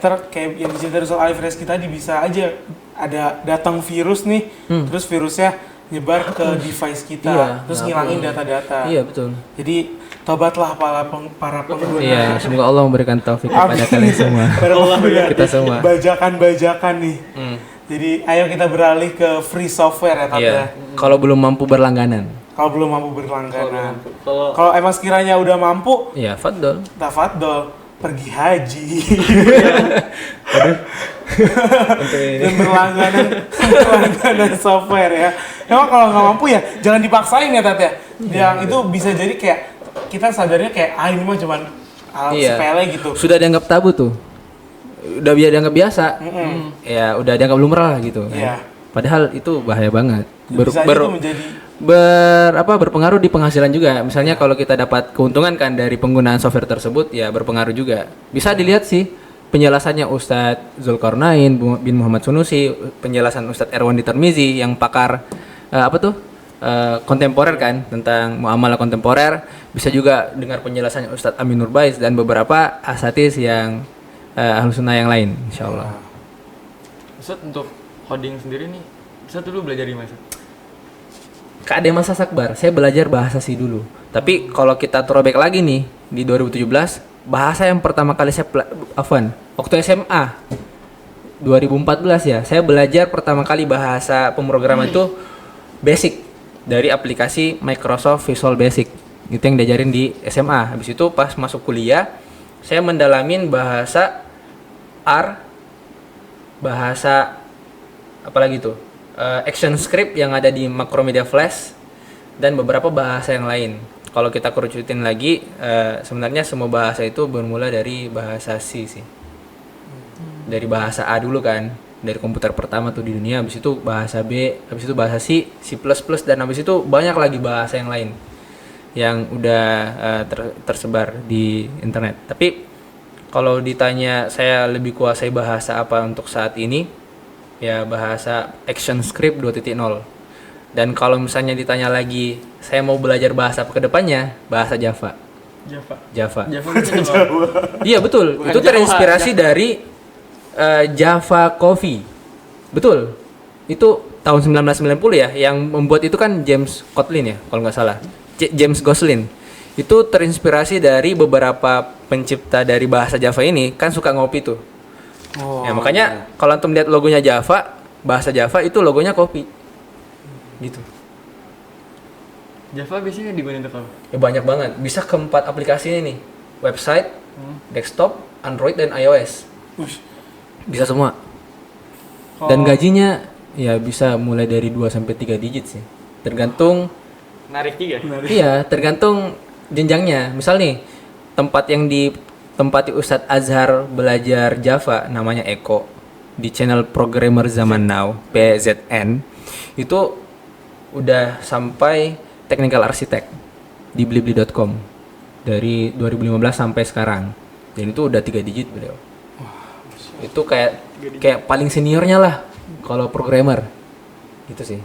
yang diceritain Ustaz Alif Reski tadi, bisa aja ada datang virus nih, terus virusnya nyebar ke device kita, Iya, terus nah, ngilangin data-data. Iya betul. Jadi tobatlah para pengguna. Iya, semoga Allah memberikan taufik kepada kalian semua. Kita semua. Bajakan-bajakan nih. Jadi ayo kita beralih ke free software ya, Tat, Iya. ya. Kalau belum mampu berlangganan. Kalau belum mampu berlangganan. Kalau Kalau emang sekiranya udah mampu, Iya, fadol. tafadhol pergi haji. Untuk ini. Dan berlangganan software ya. Emang kalau nggak mampu ya jangan dipaksain ya, Tat, ya. Yang itu bisa jadi kayak kita sadarnya kayak ini mah cuman hal Iya. sepele gitu. Sudah dianggap tabu tuh. Udah dianggap biasa. Ya, udah dianggap lumrah gitu. Iya. Padahal itu bahaya banget. Bisa aja itu menjadi Berpengaruh di penghasilan juga. Misalnya kalau kita dapat keuntungan kan dari penggunaan software tersebut, ya berpengaruh juga. Bisa dilihat sih penjelasannya Ustadz Zulkarnain bin Muhammad Sunusi, penjelasan Ustadz Erwandi Tarmizi yang pakar kontemporer kan, tentang muamalah kontemporer. Bisa juga dengar penjelasannya Ustadz Amin Nurbais dan beberapa asatidz yang Ahlus Sunnah yang lain, insyaallah. Ustaz, untuk coding sendiri nih, Ustaz dulu belajar di mana, Ustaz? Kak Ade Masa Sakbar, saya belajar bahasa C dulu. Tapi kalau kita throwback lagi nih di 2017, bahasa yang pertama kali saya waktu SMA 2014 ya, saya belajar pertama kali bahasa pemrograman itu basic dari aplikasi Microsoft Visual Basic. Itu yang diajarin di SMA. Habis itu pas masuk kuliah, saya mendalamin bahasa R, bahasa apalagi tuh? Action script yang ada di Macromedia Flash dan beberapa bahasa yang lain. Kalau kita kerucutin lagi, sebenarnya semua bahasa itu bermula dari bahasa C sih. Dari bahasa A dulu kan, dari komputer pertama tuh di dunia, habis itu bahasa B, habis itu bahasa C, C++, dan habis itu banyak lagi bahasa yang lain yang udah tersebar di internet. Tapi kalau ditanya saya lebih kuasai bahasa apa untuk saat ini, ya bahasa ActionScript 2.0. Dan kalau misalnya ditanya lagi, saya mau belajar bahasa apa ke depannya, bahasa Java. Java. Itu loh. Iya betul. Bukan Itu Java, terinspirasi dari Java Coffee. Betul. Itu tahun 1990 ya, yang membuat itu kan James Kotlin ya, kalau nggak salah. James Gosling. Itu terinspirasi dari beberapa pencipta dari bahasa Java ini kan suka ngopi tuh. Ya makanya kalau antum lihat logonya Java, bahasa Java itu logonya kopi. Gitu. Java biasanya di mana tuh kalau? Ya banyak banget. Bisa ke 4 aplikasi ini nih. Website, desktop, Android dan iOS. Bisa semua. Dan gajinya ya bisa mulai dari 2 sampai 3 digit sih. Tergantung Narik juga. iya, tergantung jenjangnya. Misal nih, tempat yang ditempati Ustadz Azhar belajar Java namanya Eko di channel Programmer Zaman Now PZN itu udah sampai Technical Architect di blibli.com dari 2015 sampai sekarang, dan itu udah 3 digit beliau. Itu kayak paling seniornya lah kalau programmer gitu sih.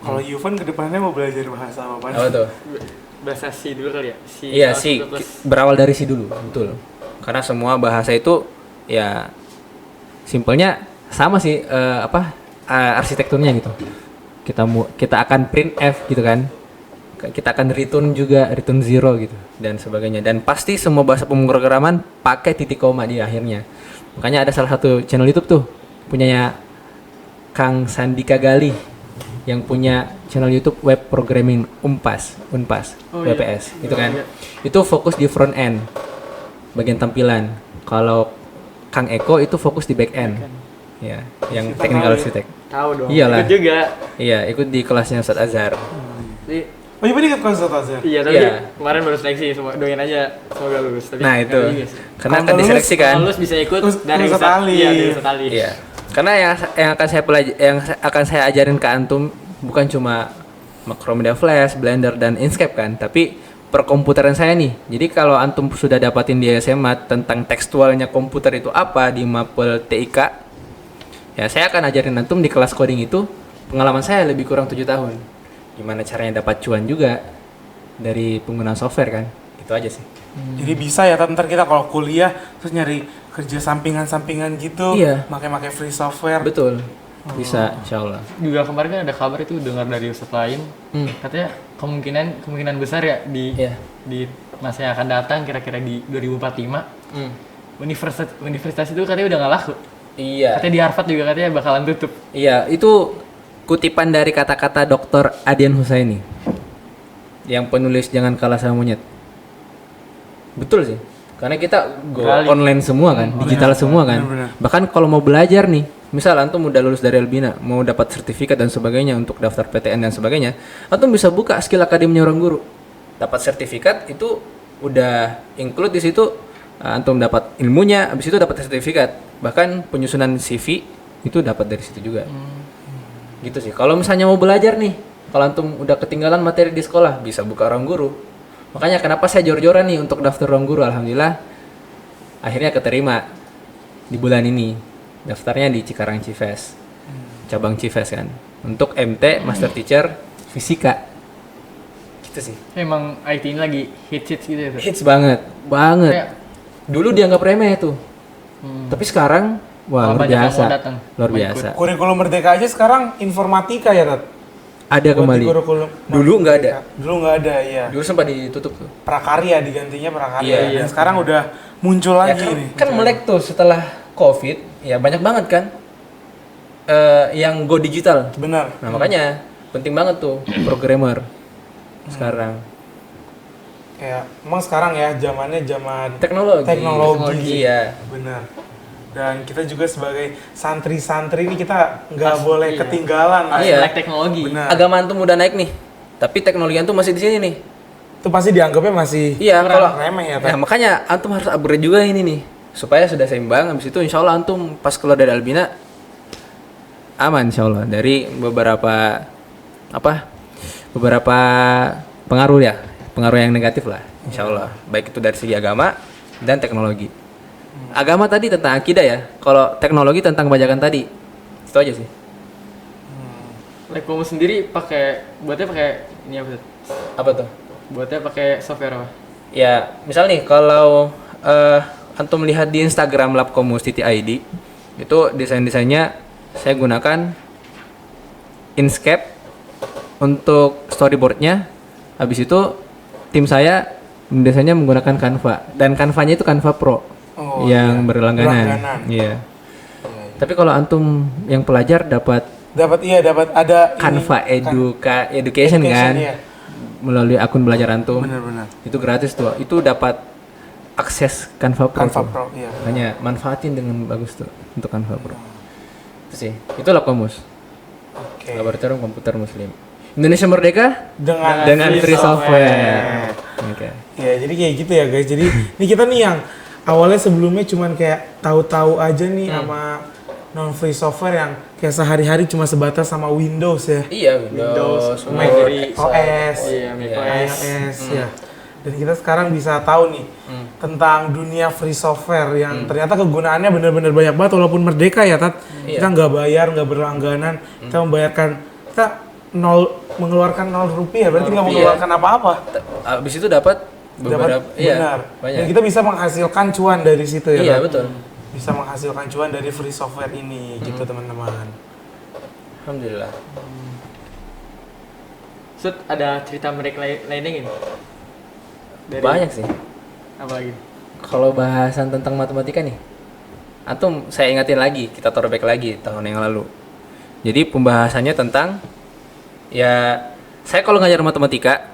Kalau Yuvan kedepannya mau belajar bahasa apa? Apa tuh? Bahasa C dulu kali ya? C Iya sih, berawal dari C dulu, betul. Karena semua bahasa itu ya simpelnya sama sih, arsitekturnya gitu. Kita akan print F gitu kan. Kita akan return juga, return 0 gitu dan sebagainya. Dan pasti semua bahasa pemrograman pakai titik koma di akhirnya. Makanya ada salah satu channel YouTube tuh punyanya Kang Sandika Gali yang punya channel YouTube Web Programming Unpas, WPS, gitu kan. Itu fokus di front end, bagian tampilan. Kalau Kang Eko itu fokus di back end, ya, yang technical architect. Tahu dong. Iyalah. Ikut juga. Iya, ikut di kelasnya Ustadz Azhar. Oh, Yuvan ikut kelas Ustadz Azhar? Iya, tapi Iya. kemarin baru seleksi, semua doain aja semoga lulus. Tapi Nah itu, nggak juga sih. karena Kalau akan diseleksi kan. Kalau lulus bisa ikut dari Ustadz Ustadz Ali. Iya, dari Ustadz Ali. Iya. Karena yang akan saya ajarin ke antum bukan cuma Macromedia Flash, Blender dan Inkscape kan, tapi perkomputeran saya nih. Jadi kalau antum sudah dapatin di SMA tentang tekstualnya komputer itu apa di Mapel TIK, ya saya akan ajarin antum di kelas coding itu. Pengalaman saya lebih kurang 7 tahun. Gimana caranya dapat cuan juga. dari penggunaan software kan. Itu aja sih. Jadi bisa ya ntar kita kalau kuliah terus nyari kerja sampingan-sampingan gitu, Iya. pakai free software. Betul. Bisa, insyaallah. Juga kemarin kan ada kabar itu dengar dari Ustadz lain, katanya kemungkinan besar ya Iya. di masa yang akan datang kira-kira di 2045 universitas itu katanya udah nggak laku. Iya. Katanya di Harvard juga katanya bakalan tutup. Iya, itu kutipan dari kata-kata Dr. Adian Husaini yang penulis Jangan Kalah Sama Monyet. Betul sih. Karena kita Beralih. online semua kan, digital semua kan. benar-benar. Bahkan kalau mau belajar nih, misal antum udah lulus dari Albina, mau dapat sertifikat dan sebagainya untuk daftar PTN dan sebagainya, antum bisa buka skill akademinya orang guru. Dapat sertifikat itu udah include di situ, antum dapat ilmunya, habis itu dapat sertifikat. Bahkan penyusunan CV itu dapat dari situ juga. Gitu sih. Kalau misalnya mau belajar nih, kalau antum udah ketinggalan materi di sekolah, bisa buka ruang guru. Makanya kenapa saya jor-joran nih untuk daftar ruang guru, alhamdulillah akhirnya keterima di bulan ini. Daftarnya di Cikarang Cives, cabang Cives kan, untuk MT Master Teacher Fisika. Gitu sih. Emang IT ini lagi hits gitu ya. Ustadz? Hits banget. Kayak, Dulu dianggap remeh tuh, tapi sekarang wah Malah luar banyak yang biasa, mau datang, luar mau biasa. Kurikulum Merdeka aja sekarang informatika ya, Tat? Ada Buat kembali. di kurikulum Dulu nggak ada. Merdeka. Dulu nggak ada, ya. Dulu sempat ditutup tuh. Prakarya digantinya prakarya. Iya. Dan sekarang udah muncul Ya, lagi kan, nih. kan melek tuh setelah COVID, ya banyak banget kan yang go digital. Benar. Nah makanya penting banget tuh programmer sekarang. Kayak emang sekarang ya zamannya zaman Teknologi. Iya. Benar. Dan kita juga sebagai santri-santri ini kita nggak boleh ketinggalan. Masih Iya. melek teknologi. Benar. Agama antum udah naik nih, tapi teknologi antum masih di sini nih. Itu pasti dianggapnya masih Iya, kalau remeh ya, ya, Tat? makanya antum harus upgrade juga ini nih, supaya sudah seimbang. Habis itu insya Allah antum pas keluar dari Albina aman insya Allah dari beberapa pengaruh ya, pengaruh yang negatif lah insya Allah, baik itu dari segi agama dan teknologi. Agama tadi tentang akidah ya, kalau teknologi tentang kebajakan tadi, itu aja sih. Like kamu sendiri buatnya pakai ini apa? Ustadz? Apa tuh? Buatnya pakai software apa? Ya, misal nih kalau antum lihat di Instagram labkomus.id, itu desain-desainnya saya gunakan Inkscape untuk storyboardnya. Habis itu tim saya desainnya menggunakan Canva, dan Canvanya itu Canva Pro yang berlangganan. Iya. Tapi kalau antum yang pelajar dapat dapat ada Canva Education kan, iya. melalui akun belajar antum. Benar-benar. Itu gratis tuh. Itu dapat akses Canva Pro. Canva tuh. Pro, iya. Makanya manfaatin dengan bagus tuh untuk Canva Pro. Itu sih. Itu Labkomus. Oke. Laboratorium Komputer Muslim. Indonesia Merdeka Dengan free software. Oke. Ya, jadi kayak gitu ya, guys. Jadi ini kita nih yang awalnya sebelumnya cuman kayak tahu-tahu aja nih sama non free software yang kayak sehari-hari cuma sebatas sama Windows ya. Iya, Windows, Mac Word, OS, Iya, Mac Iya. OS. iOS ya. Dan kita sekarang bisa tahu nih tentang dunia free software yang ternyata kegunaannya benar-benar banyak banget walaupun merdeka ya, Tat. Iya. Kita nggak bayar, nggak berlangganan, kita membayarkan, kita mengeluarkan 0 rupiah, berarti nggak Rupiah. mengeluarkan apa-apa. Habis itu dapat beberapa benar. banyak. Dan kita bisa menghasilkan cuan dari situ ya. Iya, Tat. betul. Bisa menghasilkan cuan dari free software ini gitu teman-teman. Alhamdulillah. Sud, ada cerita menarik lainnya gini? Banyak sih. Apa lagi? Kalau bahasan tentang matematika nih, antum saya ingatin lagi, kita throwback lagi tahun yang lalu. Jadi pembahasannya tentang, ya saya kalau ngajar matematika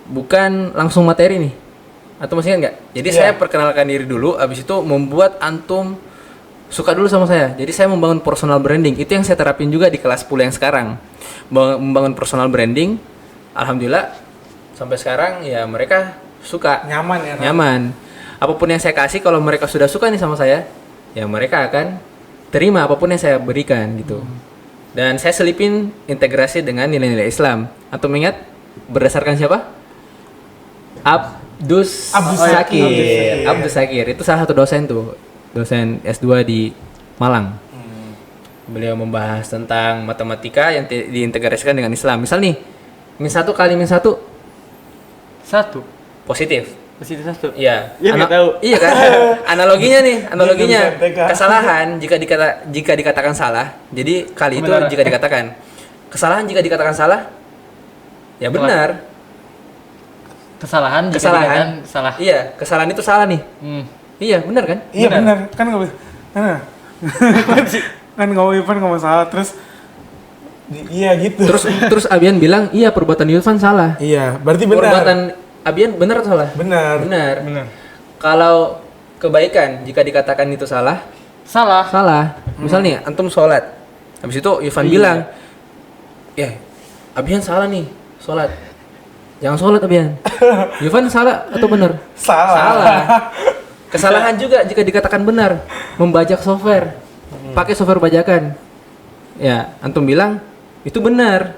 bukan langsung materi nih, atau masih ingat nggak? Jadi Iya. saya perkenalkan diri dulu, habis itu membuat antum suka dulu sama saya. Jadi saya membangun personal branding, itu yang saya terapin juga di kelas 10 yang sekarang. Membangun personal branding, alhamdulillah sampai sekarang ya mereka suka. Nyaman ya, Tat? Nyaman. Apapun yang saya kasih, kalau mereka sudah suka nih sama saya, ya mereka akan terima apapun yang saya berikan gitu. Dan saya selipin integrasi dengan nilai-nilai Islam. Atau mengingat berdasarkan siapa? Abdus Sakir. Abdus Sakir itu salah satu dosen tuh, dosen S2 di Malang. Beliau membahas tentang matematika yang diintegrasikan dengan Islam. Misal nih, min 1 kali min 1 Satu. Positif. Positif satu. Iya. Iya, nggak tahu. Iya kan? Analoginya Dia TK. kesalahan jika dikatakan salah. Jadi kali itu Kebenaran. jika dikatakan kesalahan jika dikatakan salah, ya benar. Kesalahan jika Kesalahan dikatakan salah. Iya, kesalahan itu salah nih. Hmm. Iya, benar kan? Iya benar, kan nggak boleh. Kan nggak salah terus. Iya gitu. Terus Abian bilang, iya perbuatan Yulfan salah. Iya, berarti benar. Perbuatan Abian benar atau salah? Benar. Benar. Kalau kebaikan jika dikatakan itu salah, Salah. salah. Misal nih, antum sholat. Habis itu Yulfan Iya. bilang, ya Abian salah nih, sholat. Jangan sholat Abian. Yulfan salah atau benar? Salah. Kesalahan juga jika dikatakan benar, membajak software, pakai software bajakan. Ya, antum bilang itu benar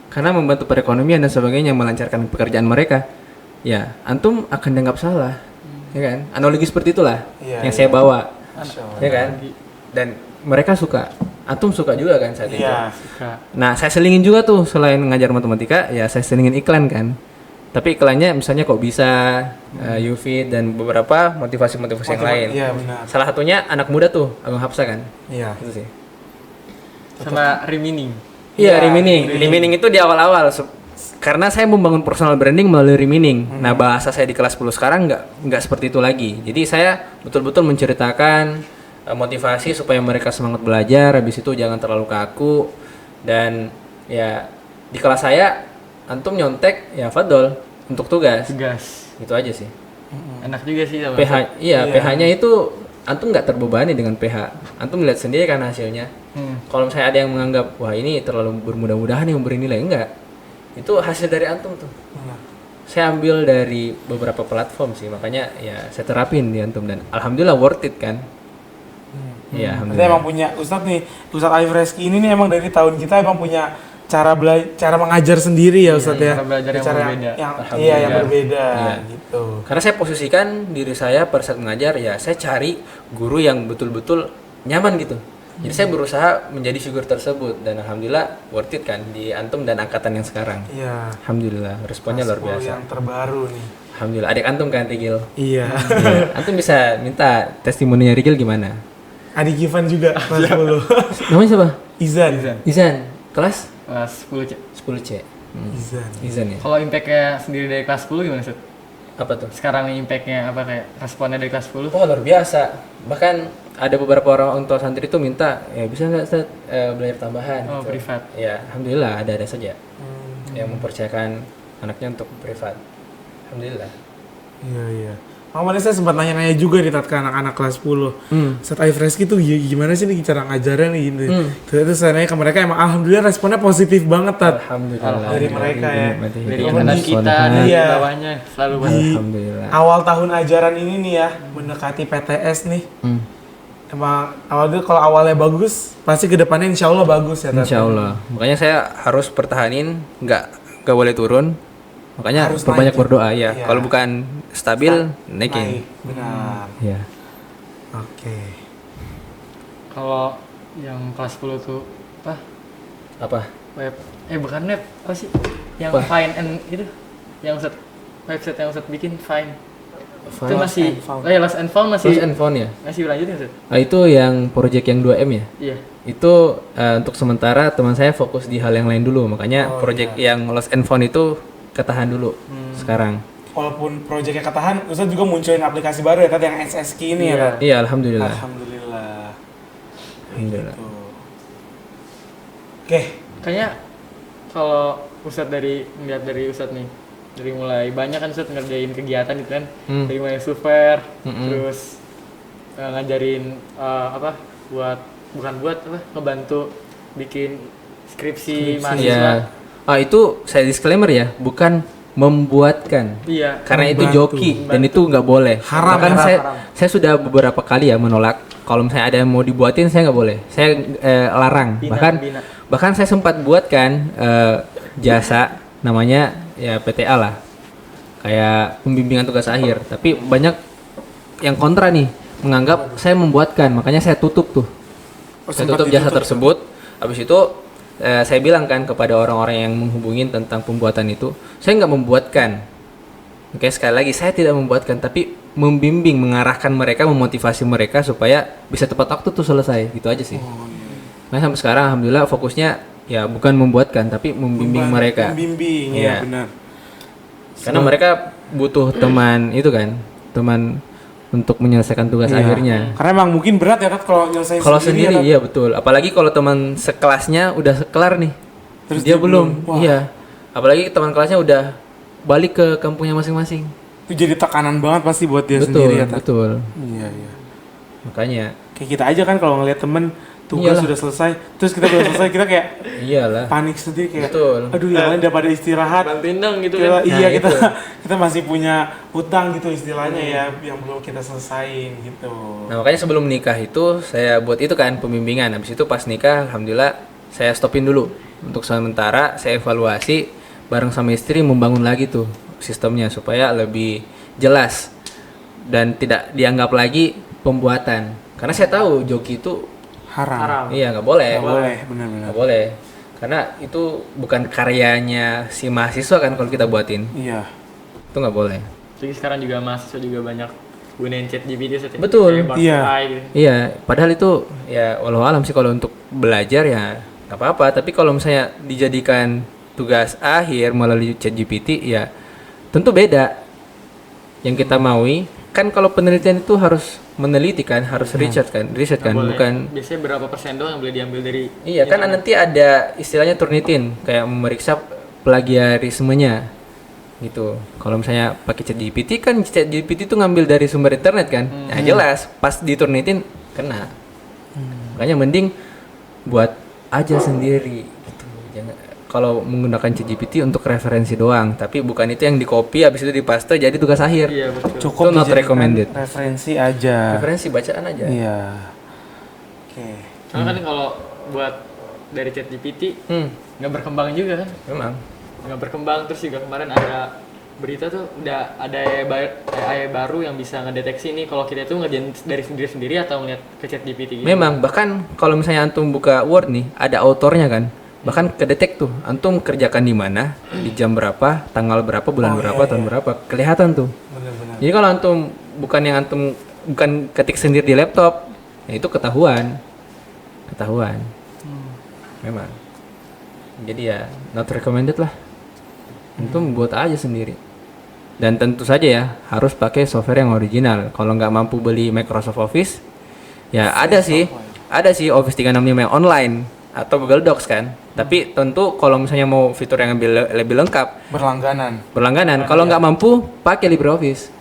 karena membantu perekonomian dan sebagainya, melancarkan pekerjaan mereka. Ya, antum akan dianggap salah, ya kan? Analogi seperti itulah Iya, yang iya. saya bawa, Masya Allah. ya kan? Dan mereka suka, antum suka juga kan saat itu. Iya. Suka. Nah, saya selingin juga tuh selain ngajar matematika, ya saya selingin iklan kan. Tapi iklannya misalnya kok bisa, UFIT dan beberapa motivasi-motivasi yang lain. Iya benar. Salah satunya anak muda tuh, Agung Hapsa kan. Iya. Itu sih. Sama remaining. Iya, Iya, remaining. Remaining itu di awal-awal karena saya membangun personal branding melalui remaining. Nah, bahasa saya di kelas 10 sekarang nggak seperti itu lagi. Jadi saya betul-betul menceritakan motivasi supaya mereka semangat belajar, habis itu jangan terlalu kaku, dan ya di kelas saya antum nyontek ya fadol untuk tugas. Tugas. Gitu aja sih. Enak juga sih sama. PH Iya. PH-nya itu antum nggak terbebani dengan PH. Antum lihat sendiri kan hasilnya. Kalau misalnya ada yang menganggap wah ini terlalu bermudah-mudahan yang memberi nilai, enggak. Itu hasil dari antum tuh. Benar. Saya ambil dari beberapa platform sih, makanya ya saya terapin di antum dan alhamdulillah worth it kan. Iya, Kita alhamdulillah. emang punya Ustadz Arif Reski ini nih emang dari tahun kita emang punya cara mengajar sendiri ya Ustadz ya. cara belajar yang berbeda. Iya, Alhamdulillah. yang berbeda Iya. gitu. Karena saya posisikan diri saya pada saat mengajar ya saya cari guru yang betul-betul nyaman gitu. Jadi saya berusaha menjadi figur tersebut dan alhamdulillah worth it kan di antum dan angkatan yang sekarang. Iya. Alhamdulillah responnya luar Kelas 10 biasa. yang terbaru nih. Alhamdulillah adik antum kan Rigil. Iya. Iya. Antum bisa minta testimoninya Rigil gimana? Adik Ivan juga kelas 10. Namanya siapa? Izan. Izan. Kelas Kelas 10 C. 10C. Izan. Izan ya. Kalau impact-nya sendiri dari kelas 10 gimana Sud? Apa tuh? Sekarang impact-nya apa kayak responnya dari kelas 10? Oh luar biasa. Bahkan ada beberapa orang tua santri itu minta ya bisa nggak Ustaz belajar tambahan. Oh, gitu. privat. Ya alhamdulillah ada saja yang mempercayakan anaknya untuk privat. Alhamdulillah. Iya, iya. Makanya saya sempat nanya-nanya juga nih ke anak-anak kelas 10. Ustadz Arif Reski tuh gimana sih nih cara ngajarnya nih gitu. Terus saya nanya ke mereka emang alhamdulillah responnya positif banget Tat. Alhamdulillah. Dari mereka ya. Dari Iya. anak kita, dari Iya. bawahnya selalu Di Alhamdulillah. awal tahun ajaran ini nih ya, mendekati PTS nih. Emang awalnya kalau awalnya bagus, pasti kedepannya insya Allah bagus ya Tat. Insya Allah. Makanya saya harus pertahanin, nggak boleh turun. Makanya Harus perbanyak naik. berdoa ya. Iya. Kalau bukan stabil, naikin. Naik, benar. Iya. Oke. kalau yang kelas 10 tuh apa? Apa? Web bukan web, apa sih? Yang Apa? Find and itu yang Ustaz website yang Ustaz bikin Find. Itu Find masih and Found. Lost and Found masih Lost and Found ya. masih berlanjut ya Ustaz? Ah, itu yang project yang 2M ya. Iya. Itu untuk sementara teman saya fokus di hal yang lain dulu. Makanya project yang Lost and Found itu ketahan dulu sekarang. Walaupun proyeknya ketahan, Ustadz juga munculin aplikasi baru ya Tat yang SSK ini ya Tat. Iya, alhamdulillah. Alhamdulillah. Alhamdulillah. Tuh. Oke. Kayaknya kalau Ustadz ngeliat dari Ustadz nih, dari mulai banyak kan Ustadz ngerjain kegiatan gitu kan, dari mulai software, terus ngajarin ngebantu bikin skripsi mahasiswa. Iya. Itu saya disclaimer ya, bukan membuatkan. Iya. Karena itu Membantu. joki dan itu nggak boleh. Haram, Bahkan haram, saya sudah beberapa kali ya menolak. Kalau misalnya ada yang mau dibuatin saya nggak boleh. Saya larang. Bina. Bahkan saya sempat buatkan jasa namanya ya PTA lah. Kayak pembimbingan tugas akhir. Tapi banyak yang kontra nih, menganggap saya membuatkan. Makanya saya tutup tuh. Saya tutup jasa tersebut. Habis itu saya bilang kan kepada orang-orang yang menghubungin tentang pembuatan itu, saya nggak membuatkan, Oke, sekali lagi saya tidak membuatkan, tapi membimbing, mengarahkan mereka, memotivasi mereka supaya bisa tepat waktu tuh selesai. Gitu aja sih. Nah, sampai sekarang alhamdulillah fokusnya ya bukan membuatkan tapi membimbing mereka. Membimbing, Iya. ya benar. Karena mereka butuh teman itu kan, teman untuk menyelesaikan tugas Iya. akhirnya. Karena emang mungkin berat ya kan kalau nyelesain Kalau sendiri ya, Tat? iya betul. Apalagi kalau teman sekelasnya udah kelar nih. Terus dia dia belum. belum. Wah. Iya. Apalagi teman kelasnya udah balik ke kampungnya masing-masing. Itu jadi tekanan banget pasti buat dia Betul, sendiri ya, Tat? betul. Iya, iya. Makanya Kayak kita aja kan kalau ngelihat temen tugas Iyalah. sudah selesai, terus kita belum selesai, kita kayak iyalah. panik sendiri kayak, Betul. aduh yang lain udah pada istirahat. Bantuin dong gitu Kita, kan. iya Nah, kita itu. kita masih punya hutang gitu istilahnya ya yang belum kita selesain gitu. Nah, makanya sebelum nikah itu saya buat itu kan pembimbingan. Habis itu pas nikah alhamdulillah saya stopin dulu. Untuk sementara saya evaluasi bareng sama istri membangun lagi tuh sistemnya supaya lebih jelas dan tidak dianggap lagi pembuatan. Karena saya tahu joki itu Haram. iya nggak boleh. Nggak boleh, benar-benar. Nggak boleh. Karena itu bukan karyanya si mahasiswa kan kalau kita buatin. Iya. Itu nggak boleh. Jadi sekarang juga mahasiswa juga banyak gunain ChatGPT Set, ya. Betul. Kayak Bang Iya. AI gitu. Iya, padahal itu ya walau alam sih kalau untuk belajar ya nggak apa-apa. Tapi kalau misalnya dijadikan tugas akhir melalui ChatGPT ya tentu beda. Yang kita maui kan kalau penelitian itu harus meneliti kan, harus riset kan, Nggak boleh. bukan. Biasanya berapa persen doang yang boleh diambil dari Iya kan nanti ada istilahnya Turnitin kayak memeriksa plagiarismenya gitu. Kalau misalnya pakai ChatGPT kan ChatGPT itu ngambil dari sumber internet kan. Nah, jelas pas di Turnitin kena. Makanya mending buat aja sendiri gitu. Jangan kalau menggunakan ChatGPT untuk referensi doang, tapi bukan itu yang di copy habis itu dipaste jadi tugas akhir. Iya betul. Cukup Itu not dijadikan recommended. referensi aja. Referensi bacaan aja. Iya. Oke. Soalnya kan kalau buat dari ChatGPT Hmm, nggak berkembang juga kan. memang. Nggak berkembang, terus juga kemarin ada berita tuh udah ada AI baru yang bisa ngedeteksi nih kalau kita tuh ngerjain dari sendiri atau ngeliat ke ChatGPT gitu. Memang bahkan kalau misalnya antum buka Word nih, ada autornya kan. Bahkan kedetek tuh, antum kerjakan di mana, di jam berapa, tanggal berapa, bulan berapa, tahun berapa, kelihatan tuh. Benar-benar. Jadi kalau antum bukan ketik sendiri di laptop, ya itu ketahuan. Memang. Jadi ya not recommended lah. Antum buat aja sendiri. Dan tentu saja ya harus pakai software yang original. Kalau nggak mampu beli Microsoft Office, ya ada sih Office 365 yang online atau Google Docs kan. Tapi tentu kalau misalnya mau fitur yang lebih lengkap Berlangganan. Kalau nggak mampu pakai LibreOffice.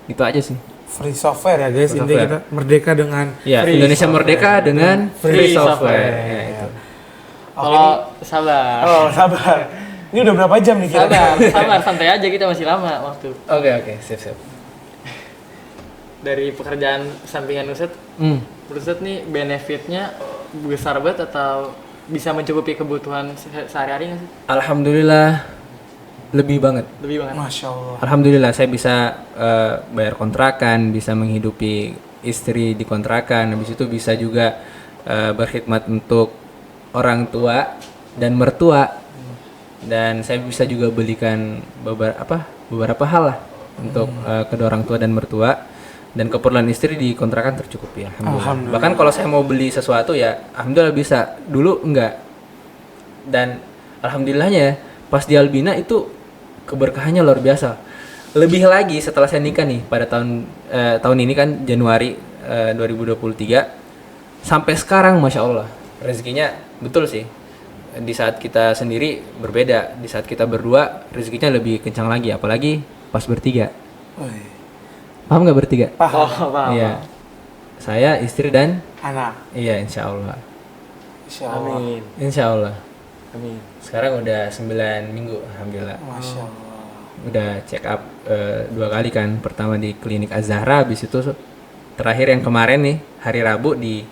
Gitu aja sih. Free software ya guys. Free Intinya software. kita merdeka dengan Ya, Free Indonesia software. merdeka dengan Free free software. software. Ya, itu. Kalau sabar. Oh, sabar. Ini udah berapa jam nih Sabar, kira-kira? sabar, santai aja kita masih lama waktu. Oke, sip. Dari pekerjaan sampingan Ustadz, menurut Ustadz nih benefitnya besar banget atau bisa mencukupi kebutuhan sehari-hari nggak sih? Alhamdulillah lebih banget. Lebih banget. Masya Allah. Alhamdulillah saya bisa bayar kontrakan, bisa menghidupi istri di kontrakan, habis itu bisa juga berkhidmat untuk orang tua dan mertua, dan saya bisa juga belikan beberapa hal lah untuk kedua orang tua dan mertua, dan keperluan istri di kontrakan tercukupi alhamdulillah. Bahkan kalau saya mau beli sesuatu ya alhamdulillah bisa, dulu enggak. Dan alhamdulillahnya pas di Albina itu keberkahannya luar biasa. Lebih lagi setelah saya nikah nih pada tahun ini kan Januari 2023 sampai sekarang masya Allah rezekinya betul sih. Di saat kita sendiri berbeda, di saat kita berdua rezekinya lebih kencang lagi, apalagi pas bertiga. Woi. Paham nggak bertiga? Oh, paham. Iya. Saya, istri dan Anak. iya insya Allah. Insya Allah. Amin. Insya Allah. Amin. Sekarang udah 9 minggu alhamdulillah. Masya Allah. Udah check up 2 kali kan. Pertama di klinik Az-Zahra, habis itu terakhir yang kemarin nih hari Rabu di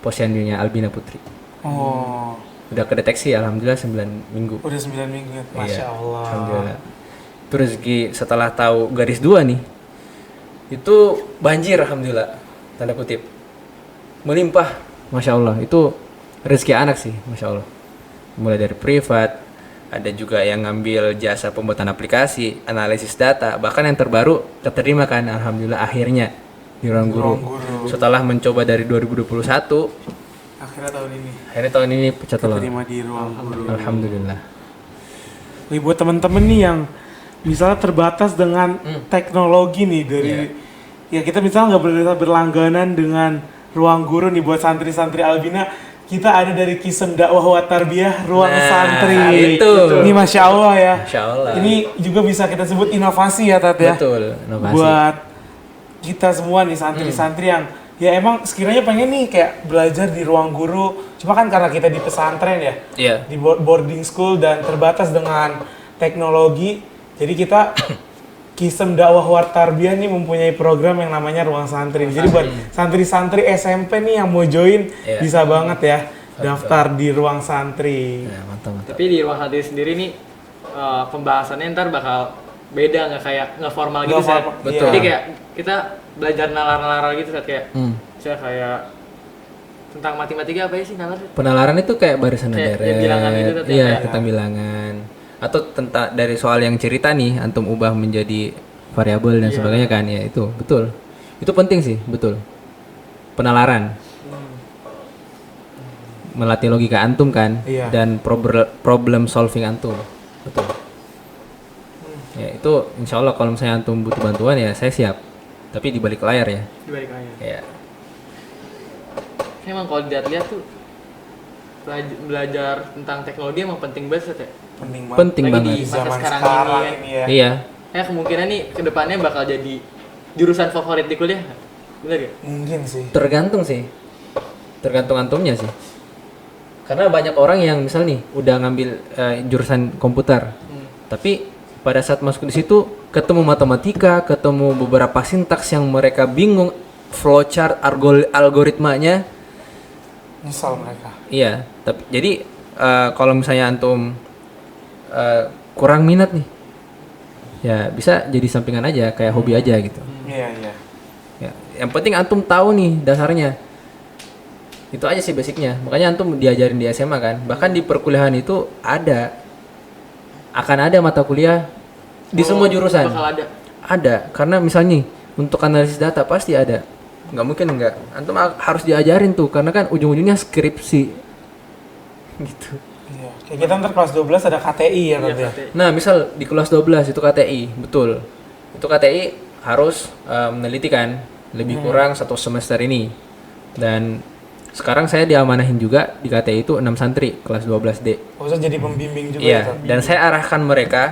Posyandunya Albina Putri. Oh. Udah kedeteksi alhamdulillah 9 minggu. Udah 9 minggu ya. Masya Iya, Allah. Alhamdulillah. Itu rezeki setelah tahu garis 2 nih. Itu banjir alhamdulillah. Tanda kutip. Melimpah. Masya Allah. Itu rezeki anak sih. Masya Allah. Mulai dari privat, ada juga yang ngambil jasa pembuatan aplikasi, analisis data, bahkan yang terbaru keterima kan, alhamdulillah akhirnya di Ruang Guru. Setelah mencoba dari 2021, akhirnya tahun ini pecah telur. Terima di Ruang Guru. Alhamdulillah. Wih, buat temen-temen nih yang misalnya terbatas dengan teknologi nih dari ya kita misalnya nggak berlangganan dengan Ruang Guru nih, buat santri-santri Albina kita ada dari Kisem Dakwah wa Tarbiyah Ruang Santri. Itu. Ini Masya Allah ya. Masya Allah. Ini juga bisa kita sebut inovasi ya Tat ya. Betul, inovasi. Buat kita semua nih santri-santri yang ya emang sekiranya pengen nih kayak belajar di Ruang Guru, cuma kan karena kita di pesantren ya, di boarding school dan terbatas dengan teknologi, jadi kita Kisem Dakwah wa Tarbiyah nih mempunyai program yang namanya Ruang Santri. Jadi buat santri-santri SMP nih yang mau join bisa banget ya daftar di Ruang Santri. Ya, mantap. Tapi di Ruang Santri sendiri nih pembahasannya ntar bakal beda, nggak formal gitu Seth. Betul. Jadi kayak kita belajar nalar-nalar gitu Seth, kayak misalnya kayak tentang matematika apa ya sih nalar? Penalaran itu kayak barisan Kayak deret. bilangan gitu, Tat, Iya, ya. tentang bilangan. Atau tentang dari soal yang cerita nih antum ubah menjadi variabel dan sebagainya kan, ya itu betul. Itu penting sih, betul. Penalaran. Melatih logika antum kan dan problem solving antum. Betul. Ya, itu insya Allah kalau misalnya antum butuh bantuan ya saya siap. Tapi di balik layar ya. Di balik layar. Ya. Emang kalau dilihat tuh belajar tentang teknologi emang penting banget Seth, ya. Penting Lagi banget. di masa Zaman sekarang sekarang ini ya. Iya. Kemungkinan nih kedepannya bakal jadi jurusan favorit di kuliah, bener gak? Mungkin sih. Tergantung sih. Tergantung antumnya sih. Karena banyak orang yang misal nih udah ngambil jurusan komputer. Tapi pada saat masuk di situ ketemu matematika, ketemu beberapa sintaks yang mereka bingung, flowchart, algoritmanya. Misal mereka. Iya, tapi jadi kalau misalnya antum kurang minat nih, ya bisa jadi sampingan aja, kayak hobi aja gitu. Iya. Ya, yang penting antum tahu nih dasarnya. Itu aja sih basicnya. Makanya antum diajarin di SMA kan. Bahkan di perkuliahan itu akan ada mata kuliah di semua jurusan. Bakal ada. Ada, karena misalnya untuk analisis data pasti ada. Nggak mungkin enggak. Antum harus diajarin tuh, karena kan ujung-ujungnya skripsi. Gitu. Iya. Kayak kita ntar kelas 12 ada KTI ya Tat ya. Nah, misal di kelas 12 itu KTI, betul. Itu KTI harus meneliti kan, lebih kurang 1 semester ini. Dan sekarang saya diamanahin juga di KTI itu 6 santri kelas 12D. Maksudnya jadi pembimbing juga Iya, ya Tat? dan saya arahkan mereka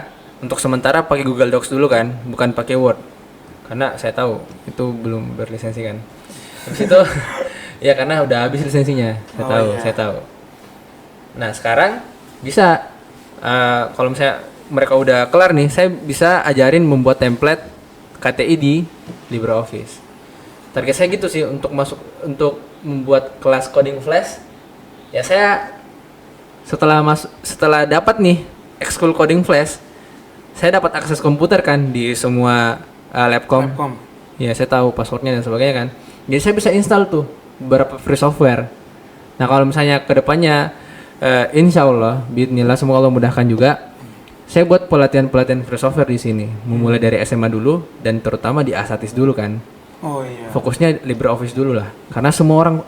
untuk sementara pakai Google Docs dulu kan, bukan pakai Word. Karena saya tahu itu belum berlisensi kan. Terus itu ya karena udah habis lisensinya. Saya tahu. Nah, sekarang bisa kalau misalnya mereka udah kelar nih, saya bisa ajarin membuat template KTI di LibreOffice. Target saya gitu sih untuk membuat kelas coding flash. Ya saya setelah dapat nih ekskul coding flash, saya dapat akses komputer kan di semua labcom. Ya saya tahu passwordnya dan sebagainya kan. Jadi saya bisa install tuh beberapa free software. Nah kalau misalnya kedepannya insya Allah, bismillah semoga Allah mudahkan juga. Saya buat pelatihan free software di sini, memulai dari SMA dulu dan terutama di Asatis dulu kan. Oh iya. Fokusnya LibreOffice dulu lah, karena semua orang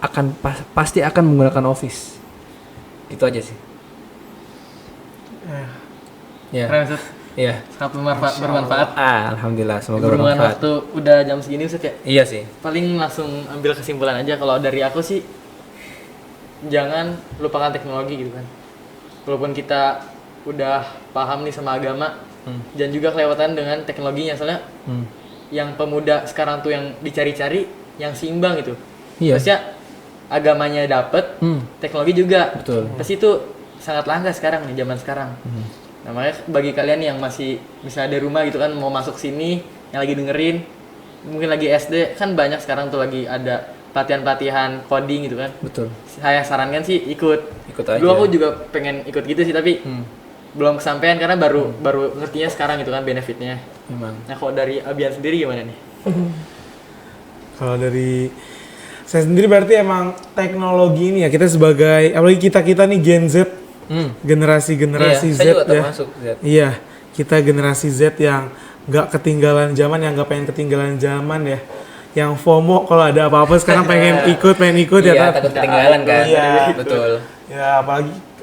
pasti akan menggunakan Office. Itu aja sih. Ya. Keren Seth. Iya. Sangat bermanfaat. Alhamdulillah, semoga Berhubungan bermanfaat. waktu udah jam segini Seth ya. Iya sih. Paling langsung ambil kesimpulan aja, kalau dari aku sih jangan lupakan teknologi gitu kan. Walaupun kita udah paham nih sama agama, dan juga kelewatan dengan teknologinya, soalnya yang pemuda sekarang tuh yang dicari-cari yang seimbang gitu. Iya. Maksudnya agamanya dapet, teknologi juga. Betul. Pasti itu sangat langka sekarang nih, zaman sekarang. Nah, makanya bagi kalian yang masih misalnya dari rumah gitu kan, mau masuk sini, yang lagi dengerin, mungkin lagi SD, kan banyak sekarang tuh lagi ada pelatihan coding gitu kan. Betul. Saya sarankan sih ikut aja. Dulu aku juga pengen ikut gitu sih, tapi belum kesampaian karena baru ngertinya sekarang gitu kan benefitnya. Memang. Nah, kalau dari Abian sendiri gimana nih? Kalau dari saya sendiri berarti emang teknologi ini ya, kita sebagai apalagi kita nih Gen Z generasi Iya, Z saya juga ya. termasuk Z. Iya, kita generasi Z yang nggak ketinggalan zaman, yang nggak pengen ketinggalan zaman ya. Yang FOMO kalau ada apa-apa sekarang pengen ikut ya. Iya, Tat? takut ketinggalan kan. Iya. Betul. Ya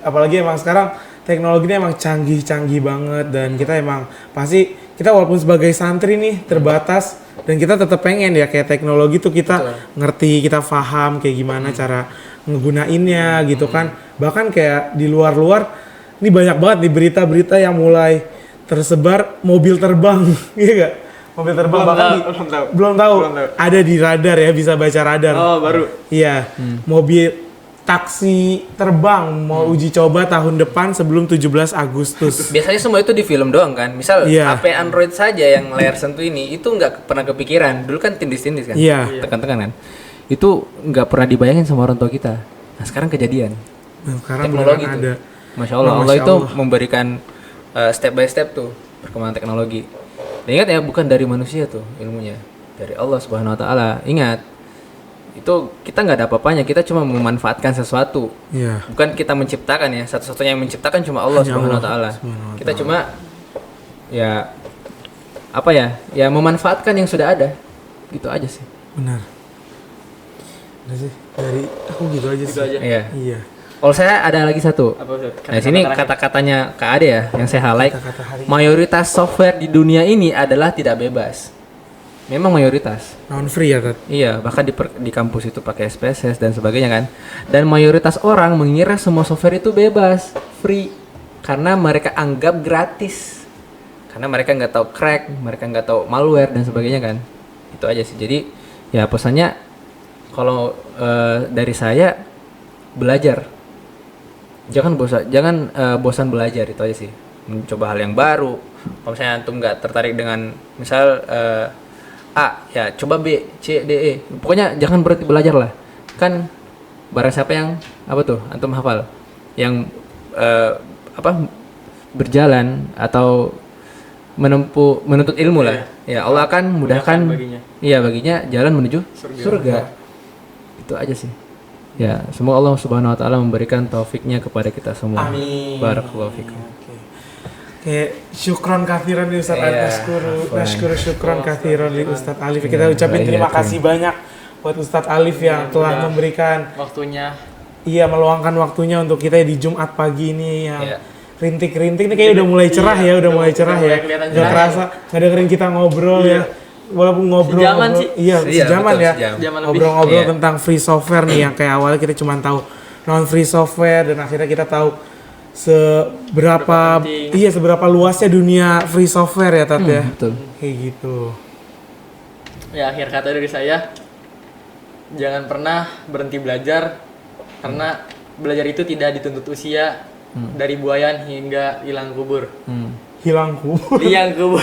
apalagi emang sekarang teknologinya emang canggih banget, dan kita emang pasti kita walaupun sebagai santri nih terbatas, dan kita tetap pengen ya kayak teknologi tuh kita ngerti, kita paham kayak gimana cara ngegunainnya gitu kan. Bahkan kayak di luar ini banyak banget nih berita-berita yang mulai tersebar mobil terbang. Iya gak? Mobil terbang belum tahu. Ada di radar ya, bisa baca radar. Oh, baru. Iya, mobil taksi terbang mau uji coba tahun depan sebelum 17 Agustus. Biasanya semua itu di film doang kan. Misal Iya. HP Android saja yang layar sentuh ini itu nggak pernah kepikiran. Dulu kan tindis-tindis kan. Iya. Tekan-tekan kan. Itu nggak pernah dibayangin sama orang tua kita. Nah sekarang kejadian. Nah, sekarang Teknologi beneran itu. ada. Masya Allah. Masya Allah itu Allah. memberikan step by step tuh perkembangan teknologi. Dan ingat ya, bukan dari manusia tuh ilmunya, dari Allah Subhanahu Wa Taala. Ingat, itu kita nggak ada apa-apanya. Kita cuma memanfaatkan sesuatu. Iya. Bukan kita menciptakan ya. Satu-satunya yang menciptakan cuma Allah Hanya Subhanahu Wa Allah Taala. Subhanahu wa Kita cuma ya apa ya? Ya memanfaatkan yang sudah ada. Gitu aja sih. Benar. Udah sih, dari aku gitu aja sih. aja. Iya. Iya. Kalau saya ada lagi satu. Apa Ustaz? Nah, sini kata-katanya Kak Ade ya yang saya highlight. Kata-kata hari Mayoritas software di dunia ini adalah tidak bebas. Memang mayoritas. non free ya, Tat? Iya, bahkan di kampus itu pakai SPSS dan sebagainya kan. Dan mayoritas orang mengira semua software itu bebas, free, karena mereka anggap gratis. Karena mereka nggak tahu crack, mereka nggak tahu malware dan sebagainya kan. Itu aja sih. Jadi ya pesannya kalau dari saya belajar. Jangan bosan belajar, itu aja sih. Mencoba hal yang baru. Kalau misalnya antum nggak tertarik dengan misal A, ya coba B, C, D, E. Pokoknya jangan berhenti belajar lah. Kan barang siapa yang apa tuh antum hafal, yang berjalan atau menuntut ilmu lah. Ya Allah akan mudahkan baginya jalan menuju surga. Itu aja sih. Ya, semoga Allah Subhanahu Wa Taala memberikan taufiknya kepada kita semua. Amin. Barakallahu fikum. Kayak syukron kathiran di Ustadz Iya, Nashkuru syukron kathiran di Ustadz Alif. Kita ucapin terima kasih banyak buat Ustadz Alif yang telah memberikan waktunya. Iya, meluangkan waktunya untuk kita di Jumat pagi ini yang Iya. rintik-rintik nih kayak udah mulai cerah ya, udah mulai cerah ya. kelihatan Gak cerah kerasa ngedengerin kita ngobrol ya. Walaupun ngobrol, Sejaman sih. iya sejaman betul, ya. sejam. Ngobrol-ngobrol Iya. tentang free software nih yang kayak awalnya kita cuma tahu non free software, dan akhirnya kita tahu seberapa penting. seberapa luasnya dunia free software ya, Tat ya. Betul. Kayak gitu. Ya, akhir kata dari saya, jangan pernah berhenti belajar, karena belajar itu tidak dituntut usia, dari buayan hingga hilang kubur. Hilang kubur. Hilang kubur.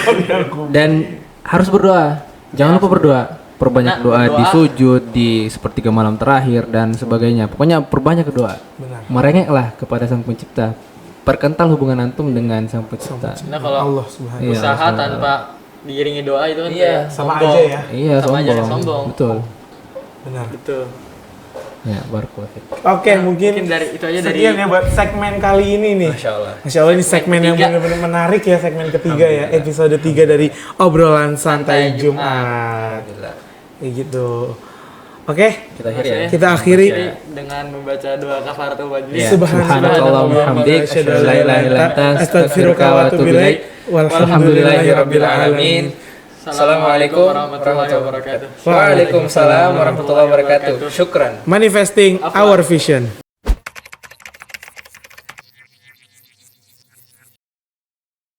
Dan harus berdoa. Jangan lupa berdoa. Perbanyak Nah, doa berdoa. di sujud, di sepertiga malam terakhir dan sebagainya. Pokoknya perbanyak doa. Benar. Merengeklah kepada Sang Pencipta. Perkental hubungan antum dengan Sang Pencipta. Nah, kalau Allah Subhanahu Iya, usaha Subhanahu wa tanpa diiringi doa itu kan Iya. kayak sama sombong. aja ya. Iya, Sama aja kayak sombong. sombong. Betul. Benar. Betul. Ya, barakallahu fiik. Oke, mungkin Mungkin dari itu aja dari sekian ya buat segmen kali ini nih. Masya Allah. Masya Allah, ini segmen yang ketiga. benar-benar menarik ya, segmen ketiga ya, episode 3 dari obrolan santai Santai Jumat. Alhamdulillah. Kayak gitu. Oke, Kita akhiri ya. kita akhiri. dengan membaca doa kafaratul majlis. Ya. Subhanakallahumma wa Subhanakallahumma asyhadu an wa la ilaha illa anta astaghfiruka wa atubu ilaik. Walhamdulillahirabbil alamin. Assalamualaikum warahmatullahi wabarakatuh. Waalaikumsalam warahmatullahi wabarakatuh. Syukran. Manifesting our vision.